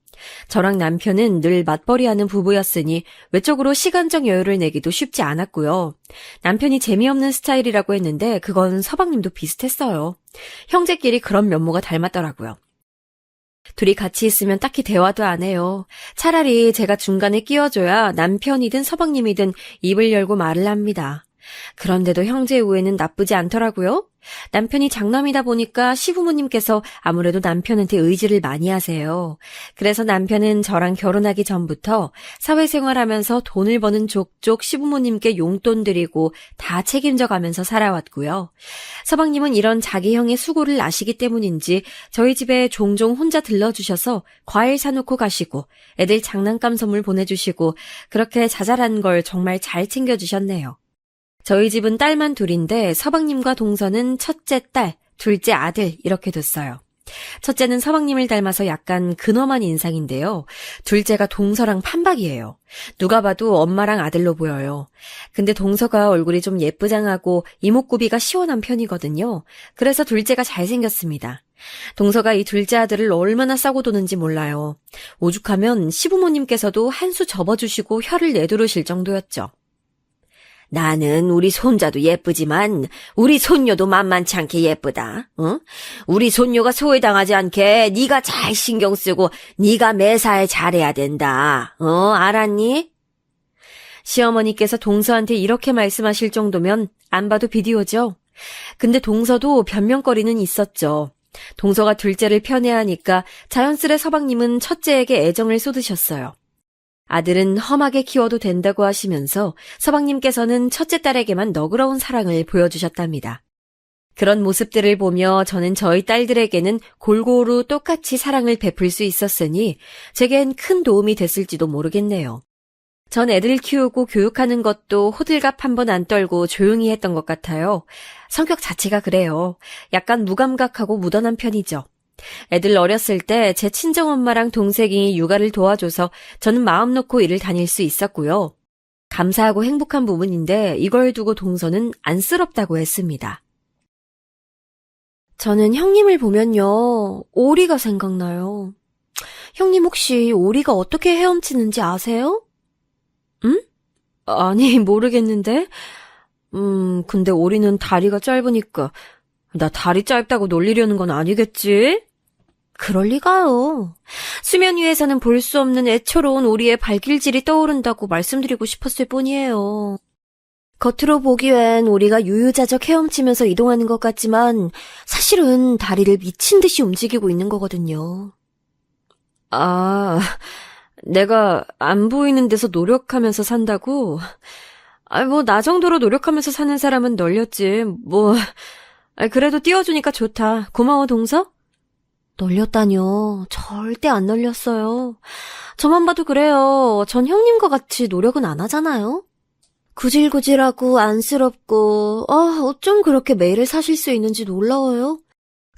Speaker 2: 저랑 남편은 늘 맞벌이하는 부부였으니 외적으로 시간적 여유를 내기도 쉽지 않았고요. 남편이 재미없는 스타일이라고 했는데 그건 서방님도 비슷했어요. 형제끼리 그런 면모가 닮았더라고요. 둘이 같이 있으면 딱히 대화도 안 해요. 차라리 제가 중간에 끼워줘야 남편이든 서방님이든 입을 열고 말을 합니다. 그런데도 형제 우애는 나쁘지 않더라고요. 남편이 장남이다 보니까 시부모님께서 아무래도 남편한테 의지를 많이 하세요. 그래서 남편은 저랑 결혼하기 전부터 사회생활하면서 돈을 버는 족족 시부모님께 용돈 드리고 다 책임져 가면서 살아왔고요. 서방님은 이런 자기 형의 수고를 아시기 때문인지 저희 집에 종종 혼자 들러주셔서 과일 사놓고 가시고 애들 장난감 선물 보내주시고 그렇게 자잘한 걸 정말 잘 챙겨주셨네요. 저희 집은 딸만 둘인데 서방님과 동서는 첫째 딸, 둘째 아들 이렇게 뒀어요. 첫째는 서방님을 닮아서 약간 근엄한 인상인데요. 둘째가 동서랑 판박이에요. 누가 봐도 엄마랑 아들로 보여요. 근데 동서가 얼굴이 좀 예쁘장하고 이목구비가 시원한 편이거든요. 그래서 둘째가 잘생겼습니다. 동서가 이 둘째 아들을 얼마나 싸고 도는지 몰라요. 오죽하면 시부모님께서도 한 수 접어주시고 혀를 내두르실 정도였죠. 나는 우리 손자도 예쁘지만 우리 손녀도 만만치 않게 예쁘다. 어? 우리 손녀가 소외당하지 않게 네가 잘 신경 쓰고 네가 매사에 잘해야 된다. 알았니? 시어머니께서 동서한테 이렇게 말씀하실 정도면 안 봐도 비디오죠. 근데 동서도 변명거리는 있었죠. 동서가 둘째를 편애하니까 자연스레 서방님은 첫째에게 애정을 쏟으셨어요. 아들은 험하게 키워도 된다고 하시면서 서방님께서는 첫째 딸에게만 너그러운 사랑을 보여주셨답니다. 그런 모습들을 보며 저는 저희 딸들에게는 골고루 똑같이 사랑을 베풀 수 있었으니 제겐 큰 도움이 됐을지도 모르겠네요. 전 애들 키우고 교육하는 것도 호들갑 한 번 안 떨고 조용히 했던 것 같아요. 성격 자체가 그래요. 약간 무감각하고 무던한 편이죠. 애들 어렸을 때 제 친정엄마랑 동생이 육아를 도와줘서 저는 마음 놓고 일을 다닐 수 있었고요. 감사하고 행복한 부분인데 이걸 두고 동서는 안쓰럽다고 했습니다. 저는 형님을 보면요, 오리가 생각나요. 형님 혹시 오리가 어떻게 헤엄치는지 아세요? 응? 아니, 모르겠는데. 근데 오리는 다리가 짧으니까 나 다리 짧다고 놀리려는 건 아니겠지? 그럴 리가요. 수면 위에서는 볼 수 없는 애처로운 오리의 발길질이 떠오른다고 말씀드리고 싶었을 뿐이에요. 겉으로 보기엔 오리가 유유자적 헤엄치면서 이동하는 것 같지만 사실은 다리를 미친 듯이 움직이고 있는 거거든요. 아, 내가 안 보이는 데서 노력하면서 산다고? 나 정도로 노력하면서 사는 사람은 널렸지. 그래도 띄워주니까 좋다. 고마워, 동서? 널렸다뇨. 절대 안 널렸어요. 저만 봐도 그래요. 전 형님과 같이 노력은 안 하잖아요. 구질구질하고 안쓰럽고 어쩜 그렇게 매일을 사실 수 있는지 놀라워요.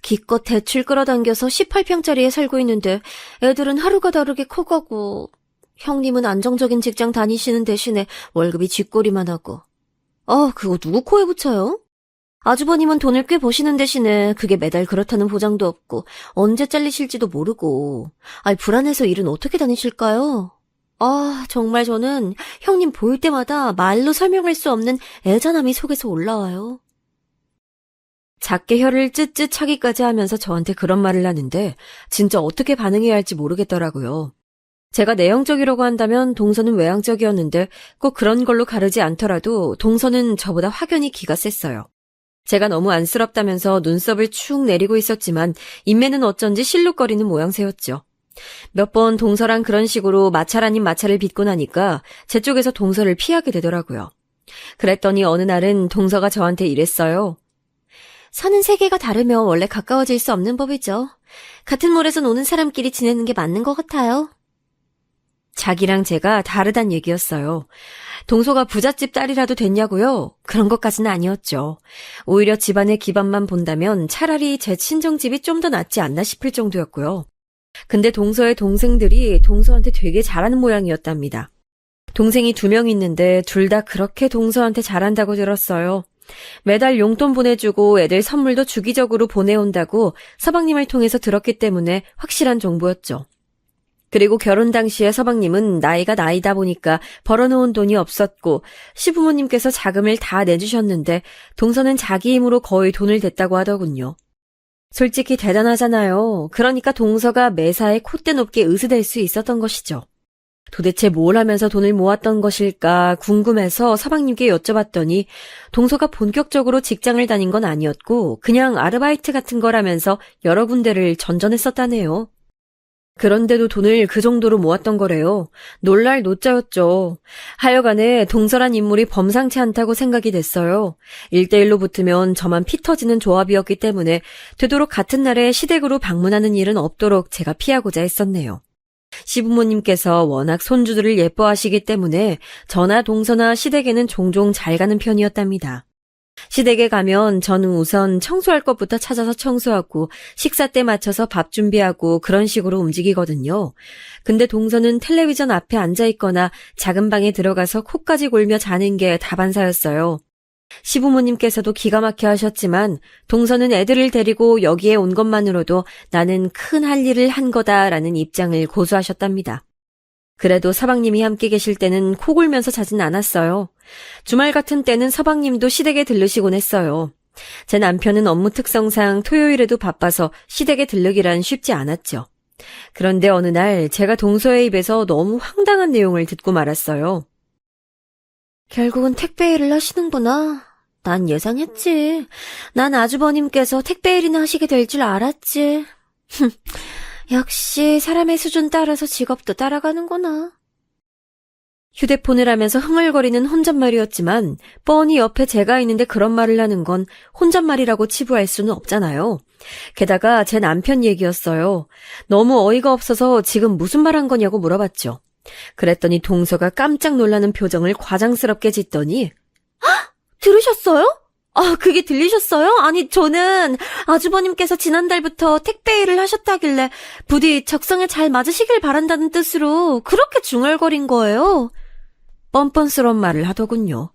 Speaker 2: 기껏 대출 끌어당겨서 18평짜리에 살고 있는데 애들은 하루가 다르게 커가고 형님은 안정적인 직장 다니시는 대신에 월급이 쥐꼬리만 하고 그거 누구 코에 붙여요? 아주버님은 돈을 꽤 버시는 대신에 그게 매달 그렇다는 보장도 없고 언제 잘리실지도 모르고 불안해서 일은 어떻게 다니실까요? 정말 저는 형님 볼 때마다 말로 설명할 수 없는 애잔함이 속에서 올라와요. 작게 혀를 쯧쯧 차기까지 하면서 저한테 그런 말을 하는데 진짜 어떻게 반응해야 할지 모르겠더라고요. 제가 내형적이라고 한다면 동서는 외향적이었는데 꼭 그런 걸로 가르지 않더라도 동서는 저보다 확연히 기가 셌어요. 제가 너무 안쓰럽다면서 눈썹을 축 내리고 있었지만 인매는 어쩐지 실룩거리는 모양새였죠. 몇 번 동서랑 그런 식으로 마찰 아닌 마찰을 빚고 나니까 제 쪽에서 동서를 피하게 되더라고요. 그랬더니 어느 날은 동서가 저한테 이랬어요. 사는 세계가 다르면 원래 가까워질 수 없는 법이죠. 같은 몰에서 노는 사람끼리 지내는 게 맞는 것 같아요. 자기랑 제가 다르단 얘기였어요. 동서가 부잣집 딸이라도 됐냐고요? 그런 것까지는 아니었죠. 오히려 집안의 기반만 본다면 차라리 제 친정집이 좀 더 낫지 않나 싶을 정도였고요. 근데 동서의 동생들이 동서한테 되게 잘하는 모양이었답니다. 동생이 2명 있는데 둘 다 그렇게 동서한테 잘한다고 들었어요. 매달 용돈 보내주고 애들 선물도 주기적으로 보내온다고 서방님을 통해서 들었기 때문에 확실한 정보였죠. 그리고 결혼 당시에 서방님은 나이가 나이다 보니까 벌어놓은 돈이 없었고 시부모님께서 자금을 다 내주셨는데 동서는 자기 힘으로 거의 돈을 댔다고 하더군요. 솔직히 대단하잖아요. 그러니까 동서가 매사에 콧대 높게 의스댈 수 있었던 것이죠. 도대체 뭘 하면서 돈을 모았던 것일까 궁금해서 서방님께 여쭤봤더니 동서가 본격적으로 직장을 다닌 건 아니었고 그냥 아르바이트 같은 거라면서 여러 군데를 전전했었다네요. 그런데도 돈을 그 정도로 모았던 거래요. 놀랄 노자였죠. 하여간에 동서란 인물이 범상치 않다고 생각이 됐어요. 1대1로 붙으면 저만 피 터지는 조합이었기 때문에 되도록 같은 날에 시댁으로 방문하는 일은 없도록 제가 피하고자 했었네요. 시부모님께서 워낙 손주들을 예뻐하시기 때문에 저나 동서나 시댁에는 종종 잘 가는 편이었답니다. 시댁에 가면 저는 우선 청소할 것부터 찾아서 청소하고 식사 때 맞춰서 밥 준비하고 그런 식으로 움직이거든요. 근데 동서는 텔레비전 앞에 앉아있거나 작은 방에 들어가서 코까지 골며 자는 게 다반사였어요. 시부모님께서도 기가 막혀 하셨지만 동서는 애들을 데리고 여기에 온 것만으로도 나는 큰 할 일을 한 거다라는 입장을 고수하셨답니다. 그래도 서방님이 함께 계실 때는 코 골면서 자진 않았어요. 주말 같은 때는 서방님도 시댁에 들르시곤 했어요. 제 남편은 업무 특성상 토요일에도 바빠서 시댁에 들르기란 쉽지 않았죠. 그런데 어느 날 제가 동서의 입에서 너무 황당한 내용을 듣고 말았어요. 결국은 택배 일을 하시는구나. 난 예상했지. 난 아주버님께서 택배 일이나 하시게 될 줄 알았지. 역시 사람의 수준 따라서 직업도 따라가는구나. 휴대폰을 하면서 흥얼거리는 혼잣말이었지만 뻔히 옆에 제가 있는데 그런 말을 하는 건 혼잣말이라고 치부할 수는 없잖아요. 게다가 제 남편 얘기였어요. 너무 어이가 없어서 지금 무슨 말 한 거냐고 물어봤죠. 그랬더니 동서가 깜짝 놀라는 표정을 과장스럽게 짓더니 들으셨어요? 그게 들리셨어요? 아니, 저는 아주버님께서 지난달부터 택배 일을 하셨다길래 부디 적성에 잘 맞으시길 바란다는 뜻으로 그렇게 중얼거린 거예요. 뻔뻔스러운 말을 하더군요.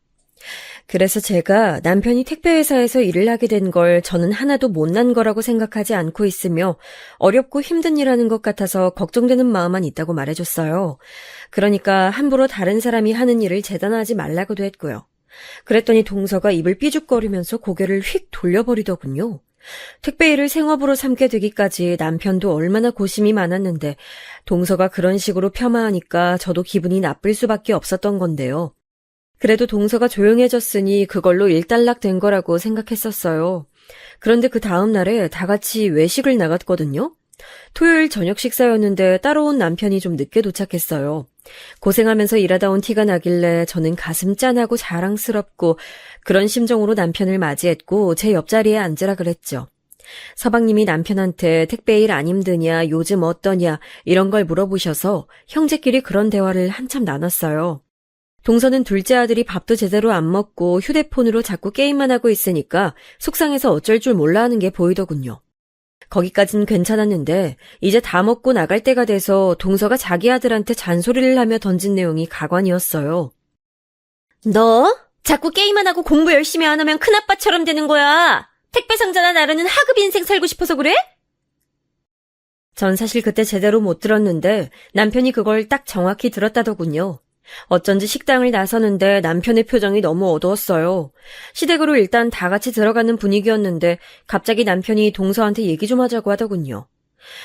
Speaker 2: 그래서 제가 남편이 택배회사에서 일을 하게 된 걸 저는 하나도 못난 거라고 생각하지 않고 있으며 어렵고 힘든 일하는 것 같아서 걱정되는 마음만 있다고 말해줬어요. 그러니까 함부로 다른 사람이 하는 일을 재단하지 말라고도 했고요. 그랬더니 동서가 입을 삐죽거리면서 고개를 휙 돌려버리더군요. 택배 일을 생업으로 삼게 되기까지 남편도 얼마나 고심이 많았는데 동서가 그런 식으로 폄하하니까 저도 기분이 나쁠 수밖에 없었던 건데요. 그래도 동서가 조용해졌으니 그걸로 일단락된 거라고 생각했었어요. 그런데 그 다음 날에 다 같이 외식을 나갔거든요. 토요일 저녁 식사였는데 따로 온 남편이 좀 늦게 도착했어요. 고생하면서 일하다 온 티가 나길래 저는 가슴 짠하고 자랑스럽고 그런 심정으로 남편을 맞이했고 제 옆자리에 앉으라 그랬죠. 서방님이 남편한테 택배 일 안 힘드냐, 요즘 어떠냐 이런 걸 물어보셔서 형제끼리 그런 대화를 한참 나눴어요. 동서는 둘째 아들이 밥도 제대로 안 먹고 휴대폰으로 자꾸 게임만 하고 있으니까 속상해서 어쩔 줄 몰라 하는 게 보이더군요. 거기까진 괜찮았는데 이제 다 먹고 나갈 때가 돼서 동서가 자기 아들한테 잔소리를 하며 던진 내용이 가관이었어요. 너 자꾸 게임만 하고 공부 열심히 안 하면 큰아빠처럼 되는 거야. 택배 상자나 나르는 하급 인생 살고 싶어서 그래? 전 사실 그때 제대로 못 들었는데 남편이 그걸 딱 정확히 들었다더군요. 어쩐지 식당을 나서는데 남편의 표정이 너무 어두웠어요. 시댁으로 일단 다 같이 들어가는 분위기였는데 갑자기 남편이 동서한테 얘기 좀 하자고 하더군요.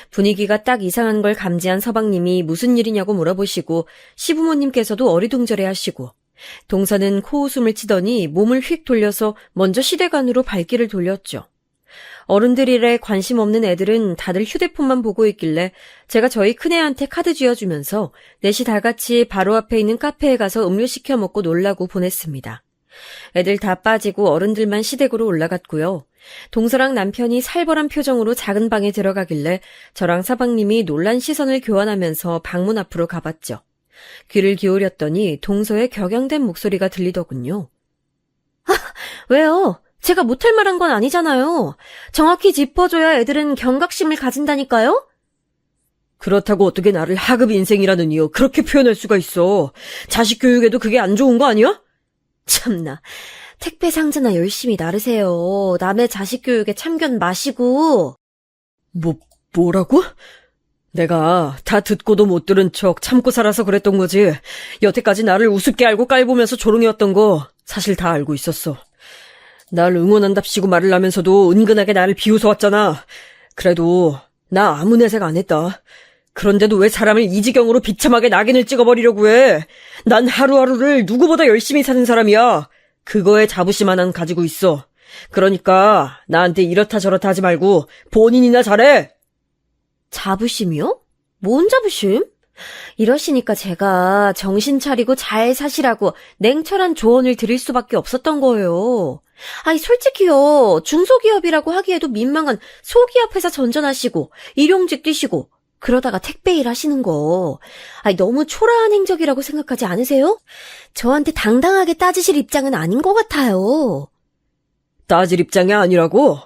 Speaker 2: 분위기가 딱 이상한 걸 감지한 서방님이 무슨 일이냐고 물어보시고 시부모님께서도 어리둥절해 하시고 동서는 코웃음을 치더니 몸을 휙 돌려서 먼저 시댁 안으로 발길을 돌렸죠. 어른들 일에 관심 없는 애들은 다들 휴대폰만 보고 있길래 제가 저희 큰애한테 카드 쥐어주면서 넷이 다 같이 바로 앞에 있는 카페에 가서 음료 시켜 먹고 놀라고 보냈습니다. 애들 다 빠지고 어른들만 시댁으로 올라갔고요. 동서랑 남편이 살벌한 표정으로 작은 방에 들어가길래 저랑 사방님이 놀란 시선을 교환하면서 방문 앞으로 가봤죠. 귀를 기울였더니 동서의 격양된 목소리가 들리더군요. 왜요? 제가 못할 말한 건 아니잖아요. 정확히 짚어줘야 애들은 경각심을 가진다니까요? 그렇다고 어떻게 나를 하급 인생이라느니요. 그렇게 표현할 수가 있어. 자식 교육에도 그게 안 좋은 거 아니야? 참나. 택배 상자나 열심히 나르세요. 남의 자식 교육에 참견 마시고. 뭐라고? 내가 다 듣고도 못 들은 척 참고 살아서 그랬던 거지. 여태까지 나를 우습게 알고 깔보면서 조롱해왔던 거 사실 다 알고 있었어. 날 응원한답시고 말을 하면서도 은근하게 나를 비웃어왔잖아. 그래도 나 아무 내색 안 했다. 그런데도 왜 사람을 이 지경으로 비참하게 낙인을 찍어버리려고 해? 난 하루하루를 누구보다 열심히 사는 사람이야. 그거에 자부심 하나는 가지고 있어. 그러니까 나한테 이렇다 저렇다 하지 말고 본인이나 잘해. 자부심이요? 뭔 자부심? 이러시니까 제가 정신 차리고 잘 사시라고 냉철한 조언을 드릴 수밖에 없었던 거예요. 아니 솔직히요. 중소기업이라고 하기에도 민망한 소기업 회사 전전하시고 일용직 뛰시고 그러다가 택배 일 하시는 거. 아니 너무 초라한 행적이라고 생각하지 않으세요? 저한테 당당하게 따지실 입장은 아닌 것 같아요. 따질 입장이 아니라고?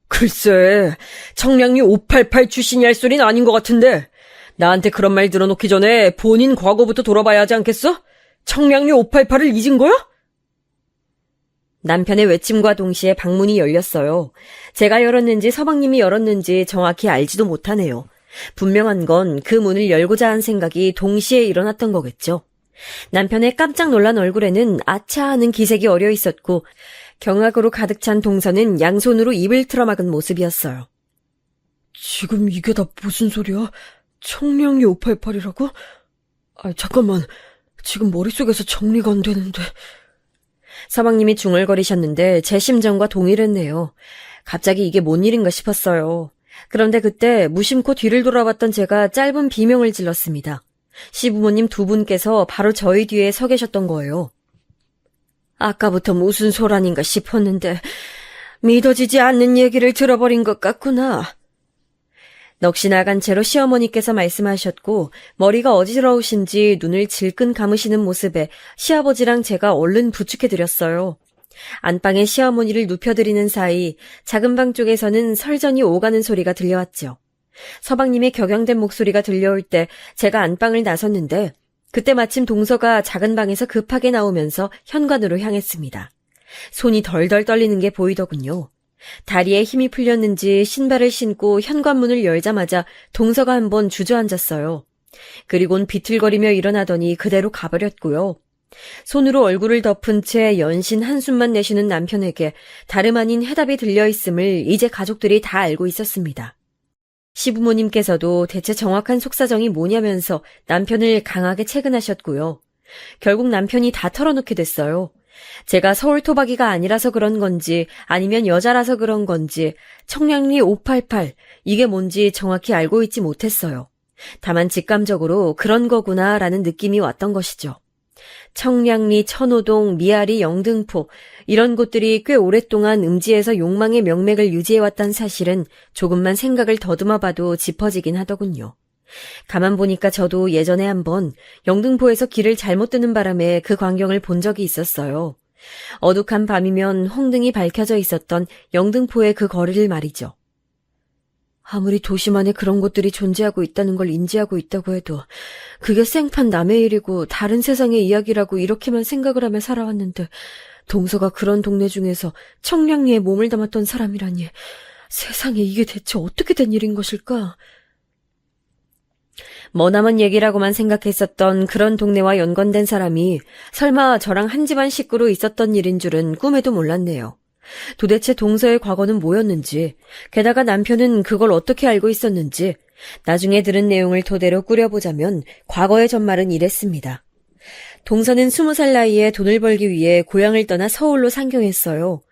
Speaker 2: 글쎄, 청량리 588 출신이 할 소리는 아닌 것 같은데 나한테 그런 말 들어놓기 전에 본인 과거부터 돌아봐야 하지 않겠어? 청량리 588을 잊은 거야? 남편의 외침과 동시에 방문이 열렸어요. 제가 열었는지 서방님이 열었는지 정확히 알지도 못하네요. 분명한 건 그 문을 열고자 한 생각이 동시에 일어났던 거겠죠. 남편의 깜짝 놀란 얼굴에는 아차 하는 기색이 어려 있었고 경악으로 가득 찬 동서는 양손으로 입을 틀어막은 모습이었어요. 지금 이게 다 무슨 소리야? 청량리 588이라고? 잠깐만. 지금 머릿속에서 정리가 안 되는데. 서방님이 중얼거리셨는데 제 심정과 동일했네요. 갑자기 이게 뭔 일인가 싶었어요. 그런데 그때 무심코 뒤를 돌아봤던 제가 짧은 비명을 질렀습니다. 시부모님 두 분께서 바로 저희 뒤에 서 계셨던 거예요. 아까부터 무슨 소란인가 싶었는데 믿어지지 않는 얘기를 들어버린 것 같구나. 넋이 나간 채로 시어머니께서 말씀하셨고 머리가 어지러우신지 눈을 질끈 감으시는 모습에 시아버지랑 제가 얼른 부축해드렸어요. 안방에 시어머니를 눕혀드리는 사이 작은 방 쪽에서는 설전이 오가는 소리가 들려왔죠. 서방님의 격양된 목소리가 들려올 때 제가 안방을 나섰는데 그때 마침 동서가 작은 방에서 급하게 나오면서 현관으로 향했습니다. 손이 덜덜 떨리는 게 보이더군요. 다리에 힘이 풀렸는지 신발을 신고 현관문을 열자마자 동서가 한번 주저앉았어요. 그리곤 비틀거리며 일어나더니 그대로 가버렸고요. 손으로 얼굴을 덮은 채 연신 한숨만 내쉬는 남편에게 다름 아닌 해답이 들려있음을 이제 가족들이 다 알고 있었습니다. 시부모님께서도 대체 정확한 속사정이 뭐냐면서 남편을 강하게 채근하셨고요. 결국 남편이 다 털어놓게 됐어요. 제가 서울 토박이가 아니라서 그런 건지 아니면 여자라서 그런 건지 청량리 588 이게 뭔지 정확히 알고 있지 못했어요. 다만 직감적으로 그런 거구나라는 느낌이 왔던 것이죠. 청량리, 천호동, 미아리, 영등포 이런 곳들이 꽤 오랫동안 음지에서 욕망의 명맥을 유지해왔다는 사실은 조금만 생각을 더듬어봐도 짚어지긴 하더군요. 가만 보니까 저도 예전에 한번 영등포에서 길을 잘못 뜨는 바람에 그 광경을 본 적이 있었어요. 어둑한 밤이면 홍등이 밝혀져 있었던 영등포의 그 거리를 말이죠. 아무리 도시만에 그런 곳들이 존재하고 있다는 걸 인지하고 있다고 해도 그게 생판 남의 일이고 다른 세상의 이야기라고 이렇게만 생각을 하며 살아왔는데 동서가 그런 동네 중에서 청량리에 몸을 담았던 사람이라니 세상에 이게 대체 어떻게 된 일인 것일까? 머나먼 얘기라고만 생각했었던 그런 동네와 연관된 사람이 설마 저랑 한 집안 식구로 있었던 일인 줄은 꿈에도 몰랐네요. 도대체 동서의 과거는 뭐였는지, 게다가 남편은 그걸 어떻게 알고 있었는지 나중에 들은 내용을 토대로 꾸려보자면 과거의 전말은 이랬습니다. 동서는 20살 나이에 돈을 벌기 위해 고향을 떠나 서울로 상경했어요.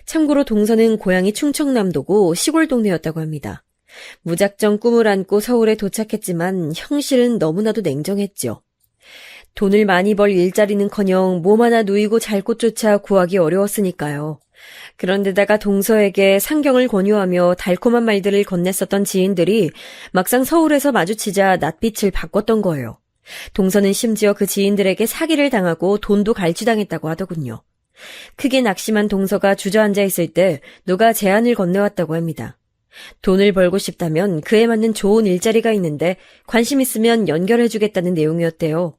Speaker 2: 참고로 동서는 고향이 충청남도고 시골 동네였다고 합니다. 무작정 꿈을 안고 서울에 도착했지만 형실은 너무나도 냉정했죠. 돈을 많이 벌 일자리는커녕 몸 하나 누이고 잘 곳조차 구하기 어려웠으니까요. 그런데다가 동서에게 상경을 권유하며 달콤한 말들을 건넸었던 지인들이 막상 서울에서 마주치자 낯빛을 바꿨던 거예요. 동서는 심지어 그 지인들에게 사기를 당하고 돈도 갈취당했다고 하더군요. 크게 낙심한 동서가 주저앉아 있을 때 누가 제안을 건네왔다고 합니다. 돈을 벌고 싶다면 그에 맞는 좋은 일자리가 있는데 관심 있으면 연결해주겠다는 내용이었대요.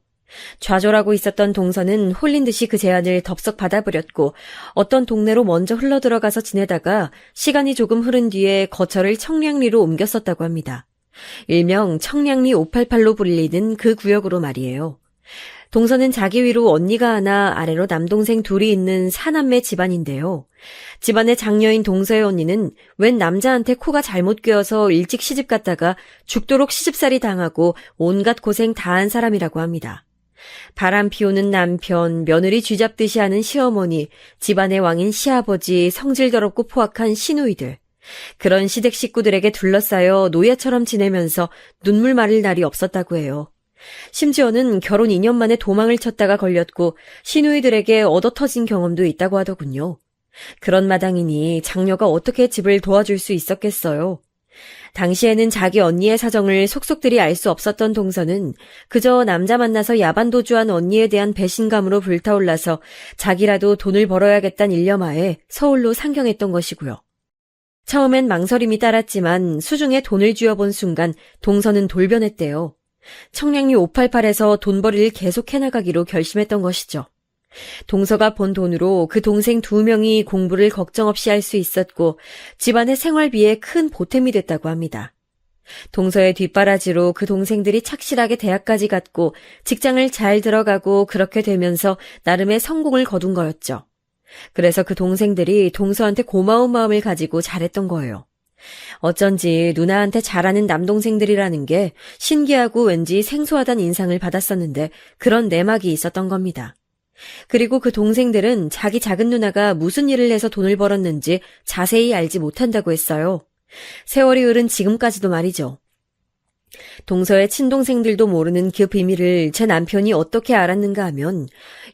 Speaker 2: 좌절하고 있었던 동서는 홀린 듯이 그 제안을 덥석 받아버렸고 어떤 동네로 먼저 흘러들어가서 지내다가 시간이 조금 흐른 뒤에 거처를 청량리로 옮겼었다고 합니다. 일명 청량리 588로 불리는 그 구역으로 말이에요. 동서는 자기 위로 언니가 하나 아래로 남동생 둘이 있는 사남매 집안인데요. 집안의 장녀인 동서의 언니는 웬 남자한테 코가 잘못 꿰어서 일찍 시집 갔다가 죽도록 시집살이 당하고 온갖 고생 다한 사람이라고 합니다. 바람 피우는 남편, 며느리 쥐잡듯이 하는 시어머니, 집안의 왕인 시아버지, 성질 더럽고 포악한 시누이들. 그런 시댁 식구들에게 둘러싸여 노예처럼 지내면서 눈물 마를 날이 없었다고 해요. 심지어는 결혼 2년 만에 도망을 쳤다가 걸렸고 시누이들에게 얻어터진 경험도 있다고 하더군요. 그런 마당이니 장녀가 어떻게 집을 도와줄 수 있었겠어요. 당시에는 자기 언니의 사정을 속속들이 알 수 없었던 동서는 그저 남자 만나서 야반도주한 언니에 대한 배신감으로 불타올라서 자기라도 돈을 벌어야겠다는 일념하에 서울로 상경했던 것이고요. 처음엔 망설임이 따랐지만 수중에 돈을 쥐어본 순간 동서는 돌변했대요. 청량리 588에서 돈벌이를 계속해 나가기로 결심했던 것이죠. 동서가 번 돈으로 그 동생 2명이 공부를 걱정 없이 할 수 있었고 집안의 생활비에 큰 보탬이 됐다고 합니다. 동서의 뒷바라지로 그 동생들이 착실하게 대학까지 갔고 직장을 잘 들어가고 그렇게 되면서 나름의 성공을 거둔 거였죠. 그래서 그 동생들이 동서한테 고마운 마음을 가지고 잘했던 거예요. 어쩐지 누나한테 잘하는 남동생들이라는 게 신기하고 왠지 생소하단 인상을 받았었는데 그런 내막이 있었던 겁니다. 그리고 그 동생들은 자기 작은 누나가 무슨 일을 해서 돈을 벌었는지 자세히 알지 못한다고 했어요. 세월이 흐른 지금까지도 말이죠. 동서의 친동생들도 모르는 그 비밀을 제 남편이 어떻게 알았는가 하면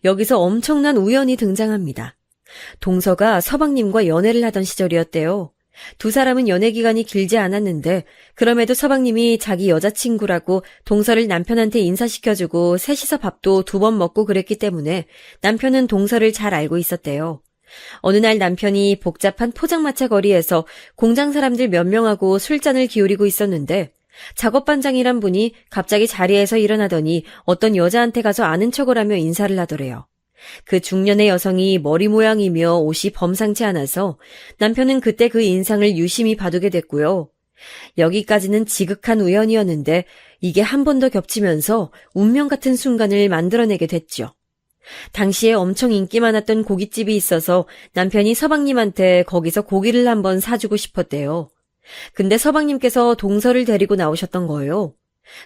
Speaker 2: 여기서 엄청난 우연이 등장합니다. 동서가 서방님과 연애를 하던 시절이었대요. 두 사람은 연애 기간이 길지 않았는데 그럼에도 서방님이 자기 여자친구라고 동서를 남편한테 인사시켜주고 셋이서 밥도 2번 먹고 그랬기 때문에 남편은 동서를 잘 알고 있었대요. 어느 날 남편이 복잡한 포장마차 거리에서 공장 사람들 몇 명하고 술잔을 기울이고 있었는데 작업반장이란 분이 갑자기 자리에서 일어나더니 어떤 여자한테 가서 아는 척을 하며 인사를 하더래요. 그 중년의 여성이 머리 모양이며 옷이 범상치 않아서 남편은 그때 그 인상을 유심히 봐두게 됐고요. 여기까지는 지극한 우연이었는데 이게 한 번 더 겹치면서 운명 같은 순간을 만들어내게 됐죠. 당시에 엄청 인기 많았던 고깃집이 있어서 남편이 서방님한테 거기서 고기를 한번 사주고 싶었대요. 근데 서방님께서 동서를 데리고 나오셨던 거예요.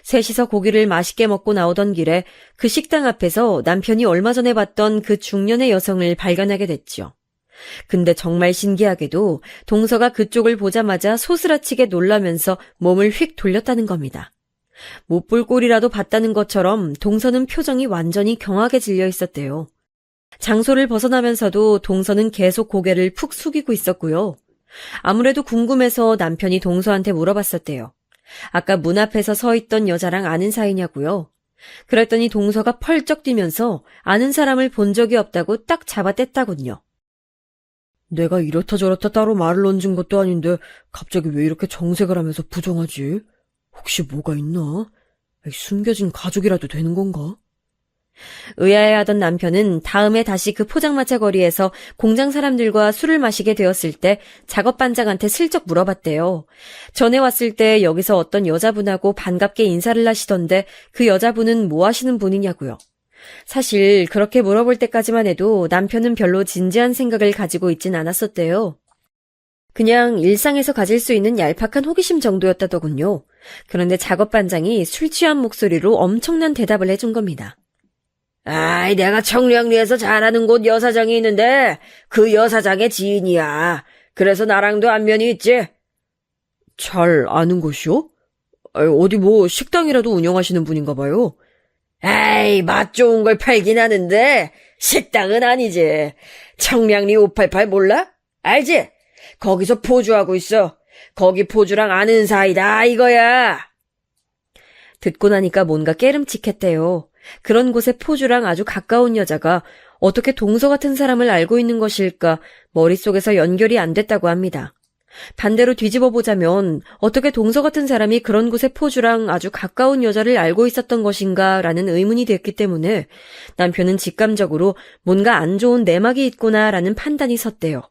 Speaker 2: 셋이서 고기를 맛있게 먹고 나오던 길에 그 식당 앞에서 남편이 얼마 전에 봤던 그 중년의 여성을 발견하게 됐죠. 근데 정말 신기하게도 동서가 그쪽을 보자마자 소스라치게 놀라면서 몸을 휙 돌렸다는 겁니다. 못 볼 꼴이라도 봤다는 것처럼 동서는 표정이 완전히 경악에 질려 있었대요. 장소를 벗어나면서도 동서는 계속 고개를 푹 숙이고 있었고요. 아무래도 궁금해서 남편이 동서한테 물어봤었대요. 아까 문 앞에서 서 있던 여자랑 아는 사이냐고요. 그랬더니 동서가 펄쩍 뛰면서 아는 사람을 본 적이 없다고 딱 잡아뗐다군요. 내가 이렇다 저렇다 따로 말을 얹은 것도 아닌데 갑자기 왜 이렇게 정색을 하면서 부정하지? 혹시 뭐가 있나? 숨겨진 가족이라도 되는 건가? 의아해하던 남편은 다음에 다시 그 포장마차 거리에서 공장 사람들과 술을 마시게 되었을 때 작업반장한테 슬쩍 물어봤대요. 전에 왔을 때 여기서 어떤 여자분하고 반갑게 인사를 하시던데 그 여자분은 뭐 하시는 분이냐고요. 사실 그렇게 물어볼 때까지만 해도 남편은 별로 진지한 생각을 가지고 있진 않았었대요. 그냥 일상에서 가질 수 있는 얄팍한 호기심 정도였다더군요. 그런데 작업반장이 술 취한 목소리로 엄청난 대답을 해준 겁니다. 아이, 내가 청량리에서 잘하는 곳 여사장이 있는데 그 여사장의 지인이야. 그래서 나랑도 안면이 있지. 잘 아는 곳이요? 어디 뭐 식당이라도 운영하시는 분인가 봐요. 에이, 맛 좋은 걸 팔긴 하는데 식당은 아니지. 청량리 588 몰라? 알지? 거기서 포주하고 있어. 거기 포주랑 아는 사이다 이거야. 듣고 나니까 뭔가 깨름칙했대요. 그런 곳에 포주랑 아주 가까운 여자가 어떻게 동서 같은 사람을 알고 있는 것일까 머릿속에서 연결이 안 됐다고 합니다. 반대로 뒤집어 보자면 어떻게 동서 같은 사람이 그런 곳에 포주랑 아주 가까운 여자를 알고 있었던 것인가라는 의문이 됐기 때문에 남편은 직감적으로 뭔가 안 좋은 내막이 있구나라는 판단이 섰대요.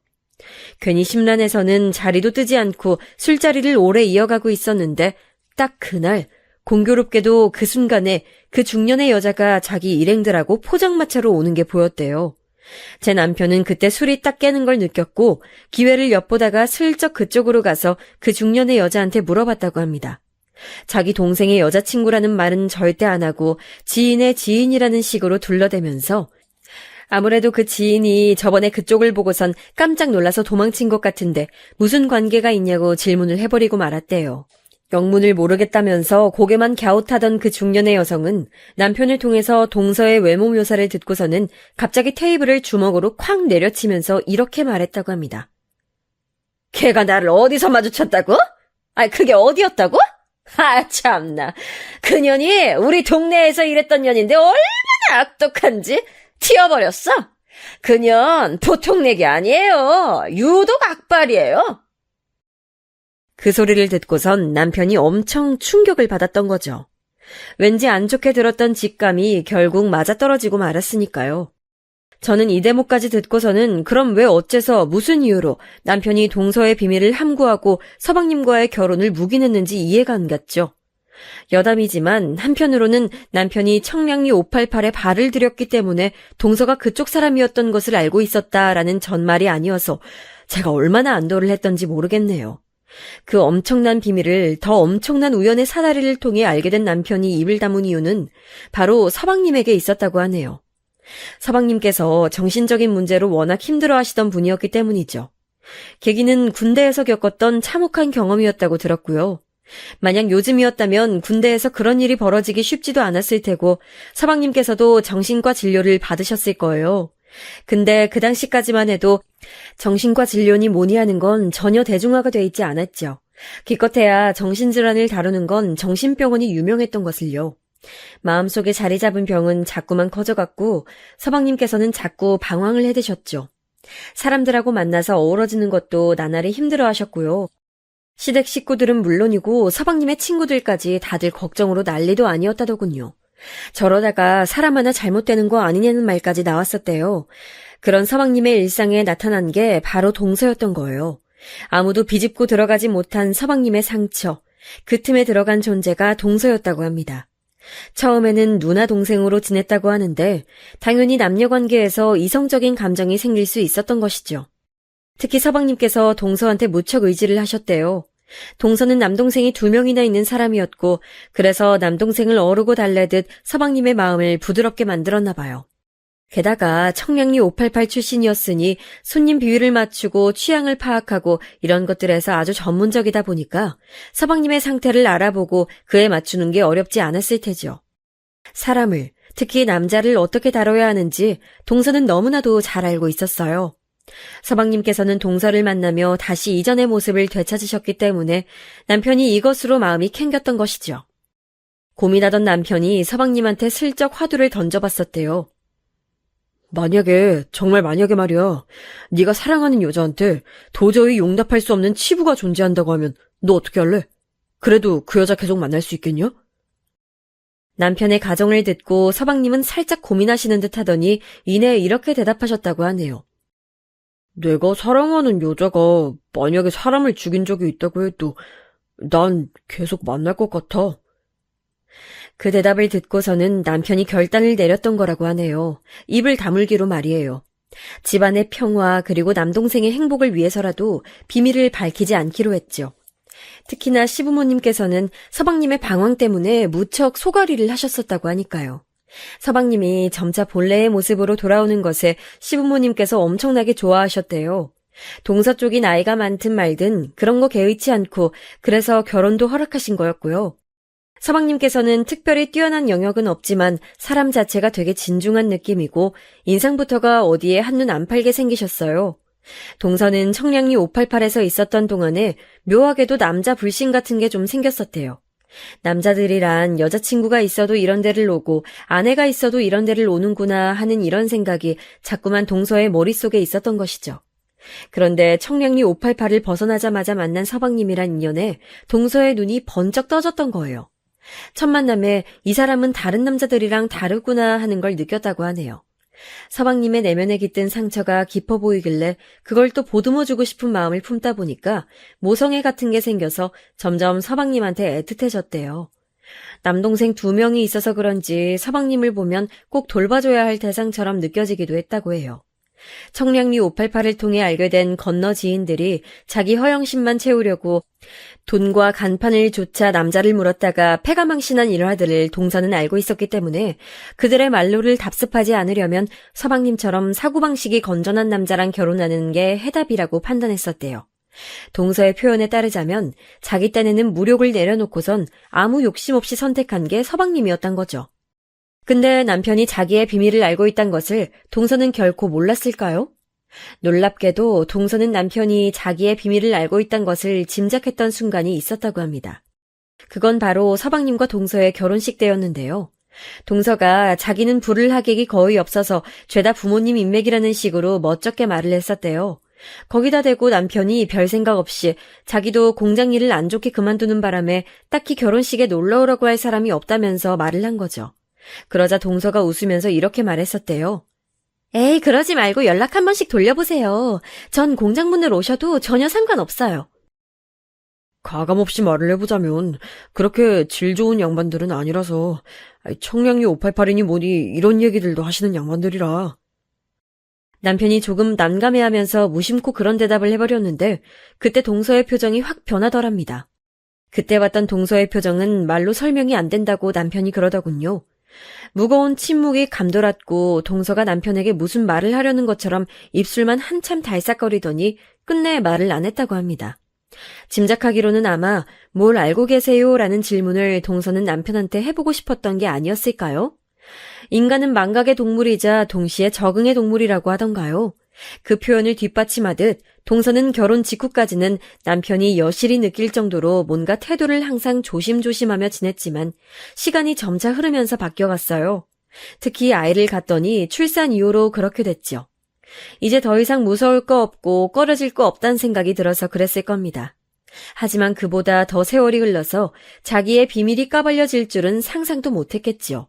Speaker 2: 괜히 심란해서는 자리도 뜨지 않고 술자리를 오래 이어가고 있었는데 딱 그날 공교롭게도 그 순간에 그 중년의 여자가 자기 일행들하고 포장마차로 오는 게 보였대요. 제 남편은 그때 술이 딱 깨는 걸 느꼈고 기회를 엿보다가 슬쩍 그쪽으로 가서 그 중년의 여자한테 물어봤다고 합니다. 자기 동생의 여자친구라는 말은 절대 안 하고 지인의 지인이라는 식으로 둘러대면서 아무래도 그 지인이 저번에 그쪽을 보고선 깜짝 놀라서 도망친 것 같은데 무슨 관계가 있냐고 질문을 해버리고 말았대요. 영문을 모르겠다면서 고개만 갸웃하던 그 중년의 여성은 남편을 통해서 동서의 외모 묘사를 듣고서는 갑자기 테이블을 주먹으로 콱 내려치면서 이렇게 말했다고 합니다. 걔가 나를 어디서 마주쳤다고? 그게 어디였다고? 참나. 그년이 우리 동네에서 일했던 년인데 얼마나 악독한지 튀어버렸어. 그년 보통 내기 아니에요. 유독 악발이에요. 그 소리를 듣고선 남편이 엄청 충격을 받았던 거죠. 왠지 안 좋게 들었던 직감이 결국 맞아떨어지고 말았으니까요. 저는 이 대목까지 듣고서는 그럼 왜 어째서 무슨 이유로 남편이 동서의 비밀을 함구하고 서방님과의 결혼을 묵인했는지 이해가 안 갔죠. 여담이지만 한편으로는 남편이 청량리 588에 발을 들였기 때문에 동서가 그쪽 사람이었던 것을 알고 있었다라는 전말이 아니어서 제가 얼마나 안도를 했던지 모르겠네요. 그 엄청난 비밀을 더 엄청난 우연의 사다리를 통해 알게 된 남편이 입을 다문 이유는 바로 서방님에게 있었다고 하네요. 서방님께서 정신적인 문제로 워낙 힘들어하시던 분이었기 때문이죠. 계기는 군대에서 겪었던 참혹한 경험이었다고 들었고요. 만약 요즘이었다면 군대에서 그런 일이 벌어지기 쉽지도 않았을 테고 서방님께서도 정신과 진료를 받으셨을 거예요. 근데 그 당시까지만 해도 정신과 진료니 뭐니 하는 건 전혀 대중화가 돼 있지 않았죠. 기껏해야 정신질환을 다루는 건 정신병원이 유명했던 것을요. 마음속에 자리 잡은 병은 자꾸만 커져갔고 서방님께서는 자꾸 방황을 해대셨죠. 사람들하고 만나서 어우러지는 것도 나날이 힘들어하셨고요. 시댁 식구들은 물론이고 서방님의 친구들까지 다들 걱정으로 난리도 아니었다더군요. 저러다가 사람 하나 잘못되는 거 아니냐는 말까지 나왔었대요. 그런 서방님의 일상에 나타난 게 바로 동서였던 거예요. 아무도 비집고 들어가지 못한 서방님의 상처, 그 틈에 들어간 존재가 동서였다고 합니다. 처음에는 누나 동생으로 지냈다고 하는데 당연히 남녀관계에서 이성적인 감정이 생길 수 있었던 것이죠. 특히 서방님께서 동서한테 무척 의지를 하셨대요. 동서는 남동생이 2명이나 있는 사람이었고 그래서 남동생을 어르고 달래듯 서방님의 마음을 부드럽게 만들었나 봐요. 게다가 청량리 588 출신이었으니 손님 비위를 맞추고 취향을 파악하고 이런 것들에서 아주 전문적이다 보니까 서방님의 상태를 알아보고 그에 맞추는 게 어렵지 않았을 테죠. 사람을, 특히 남자를 어떻게 다뤄야 하는지 동서는 너무나도 잘 알고 있었어요. 서방님께서는 동서를 만나며 다시 이전의 모습을 되찾으셨기 때문에 남편이 이것으로 마음이 캥겼던 것이죠. 고민하던 남편이 서방님한테 슬쩍 화두를 던져봤었대요. 정말 만약에 말이야, 네가 사랑하는 여자한테 도저히 용납할 수 없는 치부가 존재한다고 하면 너 어떻게 할래? 그래도 그 여자 계속 만날 수 있겠냐? 남편의 가정을 듣고 서방님은 살짝 고민하시는 듯 하더니 이내 이렇게 대답하셨다고 하네요. 내가 사랑하는 여자가 만약에 사람을 죽인 적이 있다고 해도 난 계속 만날 것 같아. 그 대답을 듣고서는 남편이 결단을 내렸던 거라고 하네요. 입을 다물기로 말이에요. 집안의 평화 그리고 남동생의 행복을 위해서라도 비밀을 밝히지 않기로 했죠. 특히나 시부모님께서는 서방님의 방황 때문에 무척 소가리를 하셨었다고 하니까요. 서방님이 점차 본래의 모습으로 돌아오는 것에 시부모님께서 엄청나게 좋아하셨대요. 동서 쪽이 나이가 많든 말든 그런 거 개의치 않고 그래서 결혼도 허락하신 거였고요. 서방님께서는 특별히 뛰어난 영역은 없지만 사람 자체가 되게 진중한 느낌이고 인상부터가 어디에 한눈 안 팔게 생기셨어요. 동서는 청량리 588에서 있었던 동안에 묘하게도 남자 불신 같은 게 좀 생겼었대요. 남자들이란 여자친구가 있어도 이런 데를 오고 아내가 있어도 이런 데를 오는구나 하는 이런 생각이 자꾸만 동서의 머릿속에 있었던 것이죠. 그런데 청량리 588을 벗어나자마자 만난 서방님이란 인연에 동서의 눈이 번쩍 떠졌던 거예요. 첫 만남에 이 사람은 다른 남자들이랑 다르구나 하는 걸 느꼈다고 하네요. 서방님의 내면에 깃든 상처가 깊어 보이길래 그걸 또 보듬어주고 싶은 마음을 품다 보니까 모성애 같은 게 생겨서 점점 서방님한테 애틋해졌대요. 남동생 2명이 있어서 그런지 서방님을 보면 꼭 돌봐줘야 할 대상처럼 느껴지기도 했다고 해요. 청량리 588을 통해 알게 된 건너 지인들이 자기 허영심만 채우려고 돈과 간판을 조차 남자를 물었다가 패가망신한 일화들을 동서는 알고 있었기 때문에 그들의 말로를 답습하지 않으려면 서방님처럼 사고방식이 건전한 남자랑 결혼하는 게 해답이라고 판단했었대요. 동서의 표현에 따르자면 자기 딴에는 무력을 내려놓고선 아무 욕심 없이 선택한 게 서방님이었단 거죠. 근데 남편이 자기의 비밀을 알고 있다는 것을 동서는 결코 몰랐을까요? 놀랍게도 동서는 남편이 자기의 비밀을 알고 있다는 것을 짐작했던 순간이 있었다고 합니다. 그건 바로 서방님과 동서의 결혼식 때였는데요. 동서가 자기는 부를 하객이 거의 없어서 죄다 부모님 인맥이라는 식으로 멋쩍게 말을 했었대요. 거기다 대고 남편이 별 생각 없이 자기도 공장 일을 안 좋게 그만두는 바람에 딱히 결혼식에 놀러 오라고 할 사람이 없다면서 말을 한 거죠. 그러자 동서가 웃으면서 이렇게 말했었대요. 에이, 그러지 말고 연락 한 번씩 돌려보세요. 전 공장 문을 오셔도 전혀 상관없어요. 가감없이 말을 해보자면 그렇게 질 좋은 양반들은 아니라서 청량리 588이니 뭐니 이런 얘기들도 하시는 양반들이라. 남편이 조금 난감해하면서 무심코 그런 대답을 해버렸는데 그때 동서의 표정이 확 변하더랍니다. 그때 봤던 동서의 표정은 말로 설명이 안 된다고 남편이 그러더군요. 무거운 침묵이 감돌았고 동서가 남편에게 무슨 말을 하려는 것처럼 입술만 한참 달싹거리더니 끝내 말을 안 했다고 합니다. 짐작하기로는 아마 뭘 알고 계세요? 라는 질문을 동서는 남편한테 해보고 싶었던 게 아니었을까요? 인간은 망각의 동물이자 동시에 적응의 동물이라고 하던가요? 그 표현을 뒷받침하듯 동서는 결혼 직후까지는 남편이 여실히 느낄 정도로 뭔가 태도를 항상 조심조심하며 지냈지만 시간이 점차 흐르면서 바뀌어갔어요. 특히 아이를 갖더니 출산 이후로 그렇게 됐죠. 이제 더 이상 무서울 거 없고 꺼려질 거 없다는 생각이 들어서 그랬을 겁니다. 하지만 그보다 더 세월이 흘러서 자기의 비밀이 까발려질 줄은 상상도 못했겠지요.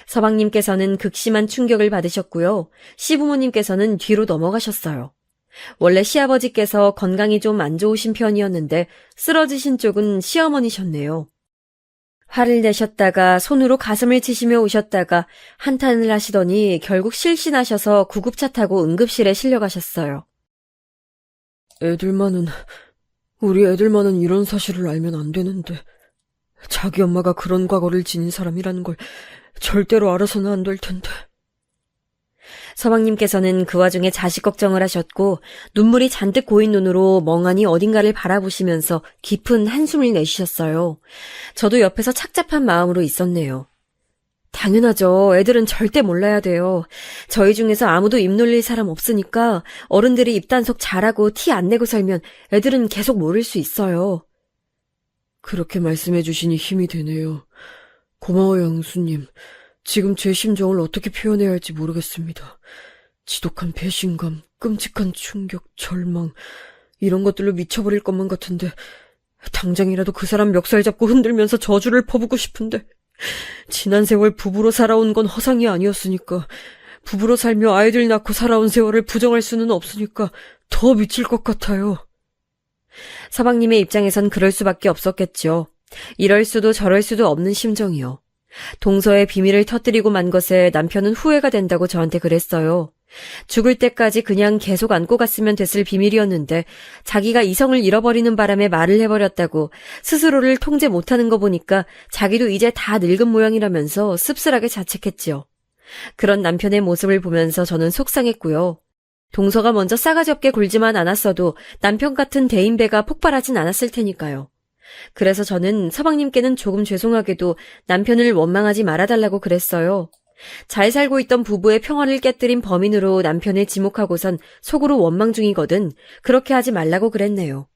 Speaker 2: 서방님께서는 극심한 충격을 받으셨고요. 시부모님께서는 뒤로 넘어가셨어요. 원래 시아버지께서 건강이 좀 안 좋으신 편이었는데 쓰러지신 쪽은 시어머니셨네요. 화를 내셨다가 손으로 가슴을 치시며 우셨다가 한탄을 하시더니 결국 실신하셔서 구급차 타고 응급실에 실려가셨어요.
Speaker 3: 우리 애들만은 이런 사실을 알면 안 되는데 자기 엄마가 그런 과거를 지닌 사람이라는 걸 절대로 알아서는 안 될 텐데.
Speaker 2: 서방님께서는 그 와중에 자식 걱정을 하셨고 눈물이 잔뜩 고인 눈으로 멍하니 어딘가를 바라보시면서 깊은 한숨을 내쉬셨어요. 저도 옆에서 착잡한 마음으로 있었네요. 당연하죠. 애들은 절대 몰라야 돼요. 저희 중에서 아무도 입 놀릴 사람 없으니까 어른들이 입단속 잘하고 티 안 내고 살면 애들은 계속 모를 수 있어요.
Speaker 3: 그렇게 말씀해 주시니 힘이 되네요. 고마워요, 영수님. 지금 제 심정을 어떻게 표현해야 할지 모르겠습니다. 지독한 배신감, 끔찍한 충격, 절망 이런 것들로 미쳐버릴 것만 같은데 당장이라도 그 사람 멱살 잡고 흔들면서 저주를 퍼붓고 싶은데 지난 세월 부부로 살아온 건 허상이 아니었으니까 부부로 살며 아이들 낳고 살아온 세월을 부정할 수는 없으니까 더 미칠 것 같아요.
Speaker 2: 서방님의 입장에선 그럴 수밖에 없었겠죠. 이럴 수도 저럴 수도 없는 심정이요. 동서의 비밀을 터뜨리고 만 것에 남편은 후회가 된다고 저한테 그랬어요. 죽을 때까지 그냥 계속 안고 갔으면 됐을 비밀이었는데 자기가 이성을 잃어버리는 바람에 말을 해버렸다고 스스로를 통제 못하는 거 보니까 자기도 이제 다 늙은 모양이라면서 씁쓸하게 자책했지요. 그런 남편의 모습을 보면서 저는 속상했고요. 동서가 먼저 싸가지 없게 굴지만 않았어도 남편 같은 대인배가 폭발하진 않았을 테니까요. 그래서 저는 서방님께는 조금 죄송하게도 남편을 원망하지 말아달라고 그랬어요. 잘 살고 있던 부부의 평화를 깨뜨린 범인으로 남편을 지목하고선 속으로 원망 중이거든 그렇게 하지 말라고 그랬네요.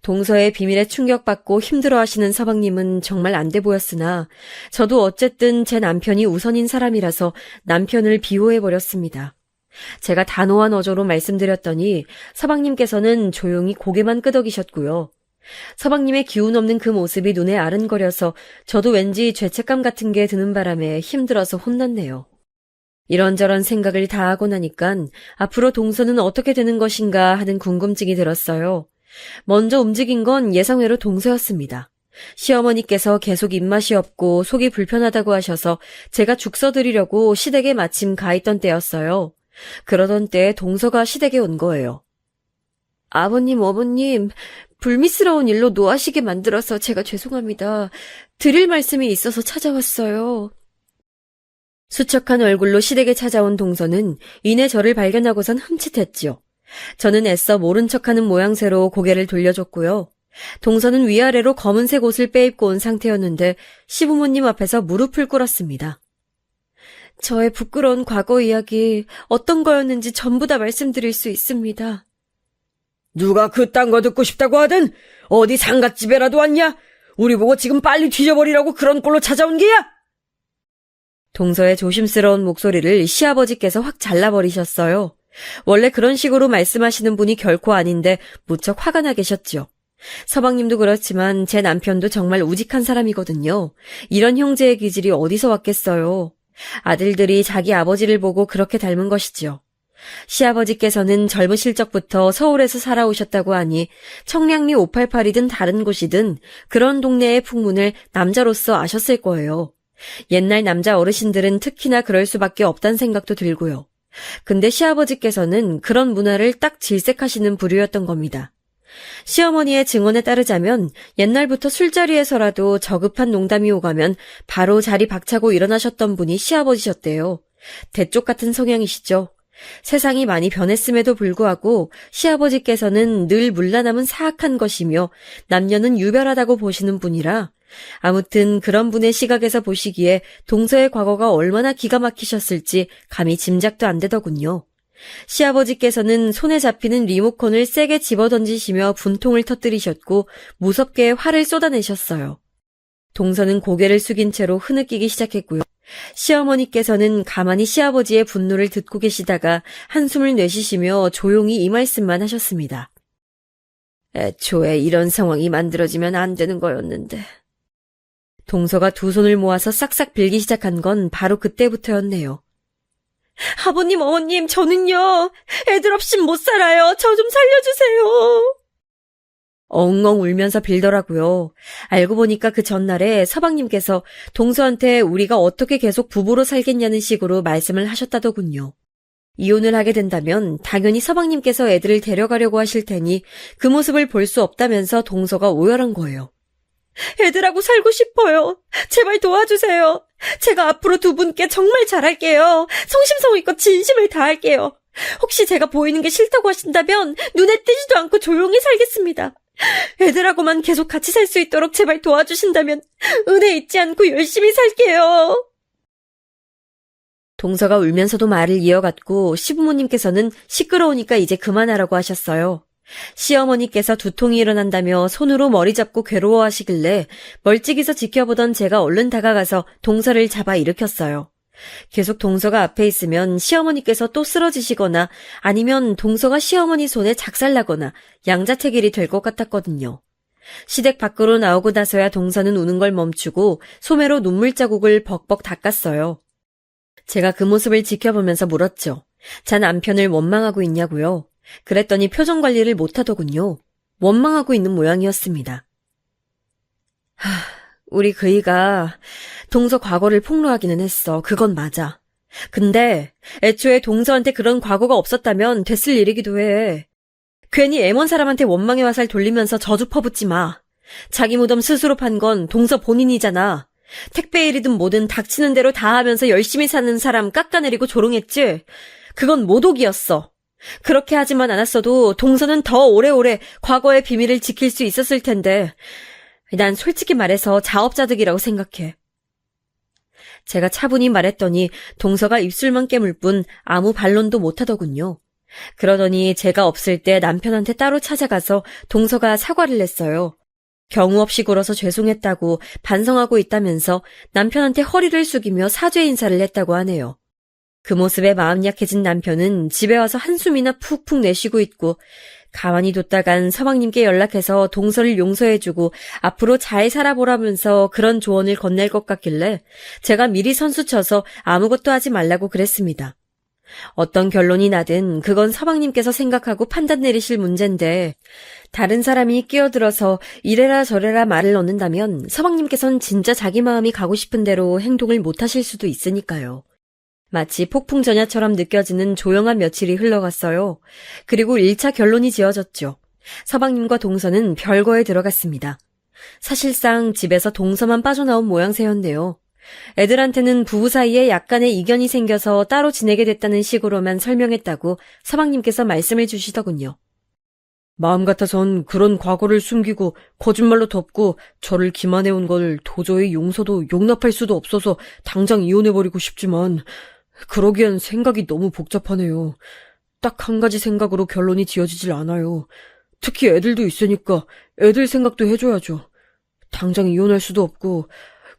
Speaker 2: 동서의 비밀에 충격받고 힘들어하시는 서방님은 정말 안 돼 보였으나 저도 어쨌든 제 남편이 우선인 사람이라서 남편을 비호해버렸습니다. 제가 단호한 어조로 말씀드렸더니 서방님께서는 조용히 고개만 끄덕이셨고요. 서방님의 기운 없는 그 모습이 눈에 아른거려서 저도 왠지 죄책감 같은 게 드는 바람에 힘들어서 혼났네요. 이런저런 생각을 다 하고 나니깐 앞으로 동서는 어떻게 되는 것인가 하는 궁금증이 들었어요. 먼저 움직인 건 예상외로 동서였습니다. 시어머니께서 계속 입맛이 없고 속이 불편하다고 하셔서 제가 죽 써드리려고 시댁에 마침 가 있던 때였어요. 그러던 때에 동서가 시댁에 온 거예요. 아버님, 어머님, 불미스러운 일로 노하시게 만들어서 제가 죄송합니다. 드릴 말씀이 있어서 찾아왔어요. 수척한 얼굴로 시댁에 찾아온 동서는 이내 저를 발견하고선 흠칫했지요. 저는 애써 모른 척하는 모양새로 고개를 돌려줬고요. 동서는 위아래로 검은색 옷을 빼입고 온 상태였는데 시부모님 앞에서 무릎을 꿇었습니다. 저의 부끄러운 과거 이야기 어떤 거였는지 전부 다 말씀드릴 수 있습니다.
Speaker 3: 누가 그딴 거 듣고 싶다고 하든 어디 상갓집에라도 왔냐? 우리 보고 지금 빨리 뒤져버리라고 그런 꼴로 찾아온 게야?
Speaker 2: 동서의 조심스러운 목소리를 시아버지께서 확 잘라버리셨어요. 원래 그런 식으로 말씀하시는 분이 결코 아닌데 무척 화가 나 계셨죠. 서방님도 그렇지만 제 남편도 정말 우직한 사람이거든요. 이런 형제의 기질이 어디서 왔겠어요. 아들들이 자기 아버지를 보고 그렇게 닮은 것이지요. 시아버지께서는 젊으실 적부터 서울에서 살아오셨다고 하니 청량리 588이든 다른 곳이든 그런 동네의 풍문을 남자로서 아셨을 거예요. 옛날 남자 어르신들은 특히나 그럴 수밖에 없단 생각도 들고요. 근데 시아버지께서는 그런 문화를 딱 질색하시는 부류였던 겁니다. 시어머니의 증언에 따르자면 옛날부터 술자리에서라도 저급한 농담이 오가면 바로 자리 박차고 일어나셨던 분이 시아버지셨대요. 대쪽 같은 성향이시죠. 세상이 많이 변했음에도 불구하고 시아버지께서는 늘 물러남은 사악한 것이며 남녀는 유별하다고 보시는 분이라 아무튼 그런 분의 시각에서 보시기에 동서의 과거가 얼마나 기가 막히셨을지 감히 짐작도 안 되더군요. 시아버지께서는 손에 잡히는 리모컨을 세게 집어던지시며 분통을 터뜨리셨고 무섭게 화를 쏟아내셨어요. 동서는 고개를 숙인 채로 흐느끼기 시작했고요. 시어머니께서는 가만히 시아버지의 분노를 듣고 계시다가 한숨을 내쉬시며 조용히 이 말씀만 하셨습니다. 애초에 이런 상황이 만들어지면 안 되는 거였는데. 동서가 두 손을 모아서 싹싹 빌기 시작한 건 바로 그때부터였네요. 아버님, 어머님, 저는요. 애들 없인 못 살아요. 저 좀 살려주세요. 엉엉 울면서 빌더라고요. 알고 보니까 그 전날에 서방님께서 동서한테 우리가 어떻게 계속 부부로 살겠냐는 식으로 말씀을 하셨다더군요. 이혼을 하게 된다면 당연히 서방님께서 애들을 데려가려고 하실 테니 그 모습을 볼 수 없다면서 동서가 오열한 거예요. 애들하고 살고 싶어요. 제발 도와주세요. 제가 앞으로 두 분께 정말 잘할게요. 성심성의껏 진심을 다할게요. 혹시 제가 보이는 게 싫다고 하신다면 눈에 띄지도 않고 조용히 살겠습니다. 애들하고만 계속 같이 살 수 있도록 제발 도와주신다면 은혜 잊지 않고 열심히 살게요. 동서가 울면서도 말을 이어갔고 시부모님께서는 시끄러우니까 이제 그만하라고 하셨어요. 시어머니께서 두통이 일어난다며 손으로 머리 잡고 괴로워하시길래 멀찍이서 지켜보던 제가 얼른 다가가서 동서를 잡아 일으켰어요. 계속 동서가 앞에 있으면 시어머니께서 또 쓰러지시거나 아니면 동서가 시어머니 손에 작살나거나 양자택일이 될 것 같았거든요. 시댁 밖으로 나오고 나서야 동서는 우는 걸 멈추고 소매로 눈물 자국을 벅벅 닦았어요. 제가 그 모습을 지켜보면서 물었죠. 자 남편을 원망하고 있냐고요. 그랬더니 표정 관리를 못하더군요. 원망하고 있는 모양이었습니다. 우리 그이가 동서 과거를 폭로하기는 했어. 그건 맞아. 근데 애초에 동서한테 그런 과거가 없었다면 됐을 일이기도 해. 괜히 애먼 사람한테 원망의 화살 돌리면서 저주 퍼붓지 마. 자기 무덤 스스로 판 건 동서 본인이잖아. 택배 일이든 뭐든 닥치는 대로 다 하면서 열심히 사는 사람 깎아내리고 조롱했지. 그건 모독이었어. 그렇게 하지만 않았어도 동서는 더 오래오래 과거의 비밀을 지킬 수 있었을 텐데 난 솔직히 말해서 자업자득이라고 생각해. 제가 차분히 말했더니 동서가 입술만 깨물 뿐 아무 반론도 못하더군요. 그러더니 제가 없을 때 남편한테 따로 찾아가서 동서가 사과를 했어요. 경우 없이 굴어서 죄송했다고 반성하고 있다면서 남편한테 허리를 숙이며 사죄 인사를 했다고 하네요. 그 모습에 마음 약해진 남편은 집에 와서 한숨이나 푹푹 내쉬고 있고, 가만히 뒀다간 서방님께 연락해서 동서를 용서해주고 앞으로 잘 살아보라면서 그런 조언을 건넬 것 같길래 제가 미리 선수쳐서 아무것도 하지 말라고 그랬습니다. 어떤 결론이 나든 그건 서방님께서 생각하고 판단 내리실 문제인데, 다른 사람이 끼어들어서 이래라 저래라 말을 넣는다면 서방님께선 진짜 자기 마음이 가고 싶은 대로 행동을 못하실 수도 있으니까요. 마치 폭풍전야처럼 느껴지는 조용한 며칠이 흘러갔어요. 그리고 1차 결론이 지어졌죠. 서방님과 동서는 별거에 들어갔습니다. 사실상 집에서 동서만 빠져나온 모양새였는데요. 애들한테는 부부 사이에 약간의 이견이 생겨서 따로 지내게 됐다는 식으로만 설명했다고 서방님께서 말씀을 주시더군요.
Speaker 3: 마음 같아선 그런 과거를 숨기고 거짓말로 덮고 저를 기만해온 걸 도저히 용서도 용납할 수도 없어서 당장 이혼해버리고 싶지만, 그러기엔 생각이 너무 복잡하네요. 딱 한 가지 생각으로 결론이 지어지질 않아요. 특히 애들도 있으니까 애들 생각도 해줘야죠. 당장 이혼할 수도 없고,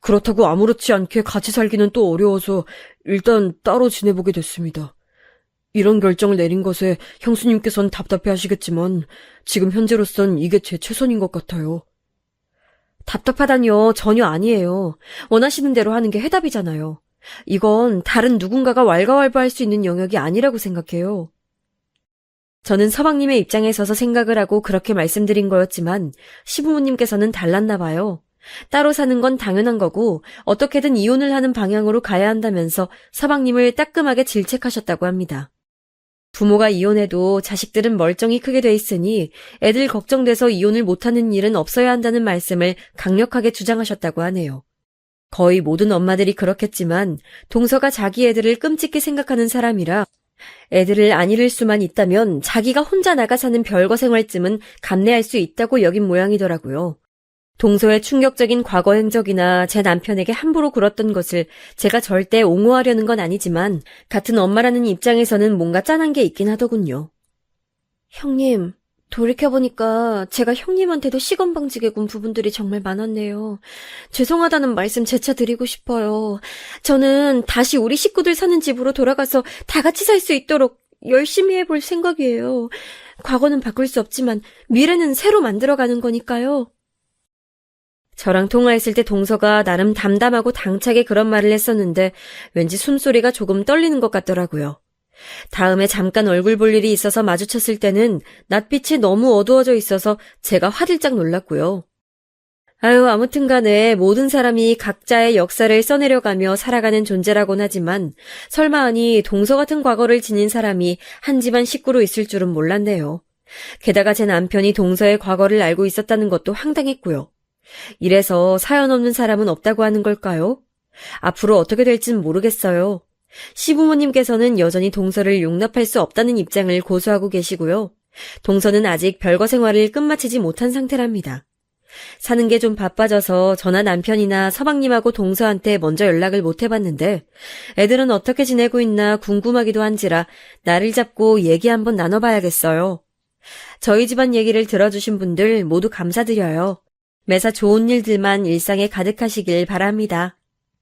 Speaker 3: 그렇다고 아무렇지 않게 같이 살기는 또 어려워서 일단 따로 지내보게 됐습니다. 이런 결정을 내린 것에 형수님께선 답답해 하시겠지만 지금 현재로선 이게 제 최선인 것 같아요.
Speaker 2: 답답하다뇨. 전혀 아니에요. 원하시는 대로 하는 게 해답이잖아요. 이건 다른 누군가가 왈가왈부할 수 있는 영역이 아니라고 생각해요. 저는 서방님의 입장에 서서 생각을 하고 그렇게 말씀드린 거였지만 시부모님께서는 달랐나 봐요. 따로 사는 건 당연한 거고 어떻게든 이혼을 하는 방향으로 가야 한다면서 서방님을 따끔하게 질책하셨다고 합니다. 부모가 이혼해도 자식들은 멀쩡히 크게 돼 있으니 애들 걱정돼서 이혼을 못하는 일은 없어야 한다는 말씀을 강력하게 주장하셨다고 하네요. 거의 모든 엄마들이 그렇겠지만 동서가 자기 애들을 끔찍히 생각하는 사람이라 애들을 안 잃을 수만 있다면 자기가 혼자 나가 사는 별거 생활쯤은 감내할 수 있다고 여긴 모양이더라고요. 동서의 충격적인 과거 행적이나 제 남편에게 함부로 굴었던 것을 제가 절대 옹호하려는 건 아니지만 같은 엄마라는 입장에서는 뭔가 짠한 게 있긴 하더군요. 형님, 돌이켜보니까 제가 형님한테도 시건방지게 군 부분들이 정말 많았네요. 죄송하다는 말씀 재차 드리고 싶어요. 저는 다시 우리 식구들 사는 집으로 돌아가서 다 같이 살 수 있도록 열심히 해볼 생각이에요. 과거는 바꿀 수 없지만 미래는 새로 만들어가는 거니까요. 저랑 통화했을 때 동서가 나름 담담하고 당차게 그런 말을 했었는데 왠지 숨소리가 조금 떨리는 것 같더라고요. 다음에 잠깐 얼굴 볼 일이 있어서 마주쳤을 때는 낯빛이 너무 어두워져 있어서 제가 화들짝 놀랐고요. 아무튼 간에 모든 사람이 각자의 역사를 써내려가며 살아가는 존재라곤 하지만 설마하니 동서 같은 과거를 지닌 사람이 한 집안 식구로 있을 줄은 몰랐네요. 게다가 제 남편이 동서의 과거를 알고 있었다는 것도 황당했고요. 이래서 사연 없는 사람은 없다고 하는 걸까요? 앞으로 어떻게 될진 모르겠어요. 시부모님께서는 여전히 동서를 용납할 수 없다는 입장을 고수하고 계시고요. 동서는 아직 별거 생활을 끝마치지 못한 상태랍니다. 사는 게 좀 바빠져서 저나 남편이나 서방님하고 동서한테 먼저 연락을 못 해봤는데 애들은 어떻게 지내고 있나 궁금하기도 한지라 나를 잡고 얘기 한번 나눠봐야겠어요. 저희 집안 얘기를 들어주신 분들 모두 감사드려요. 매사 좋은 일들만 일상에 가득하시길 바랍니다.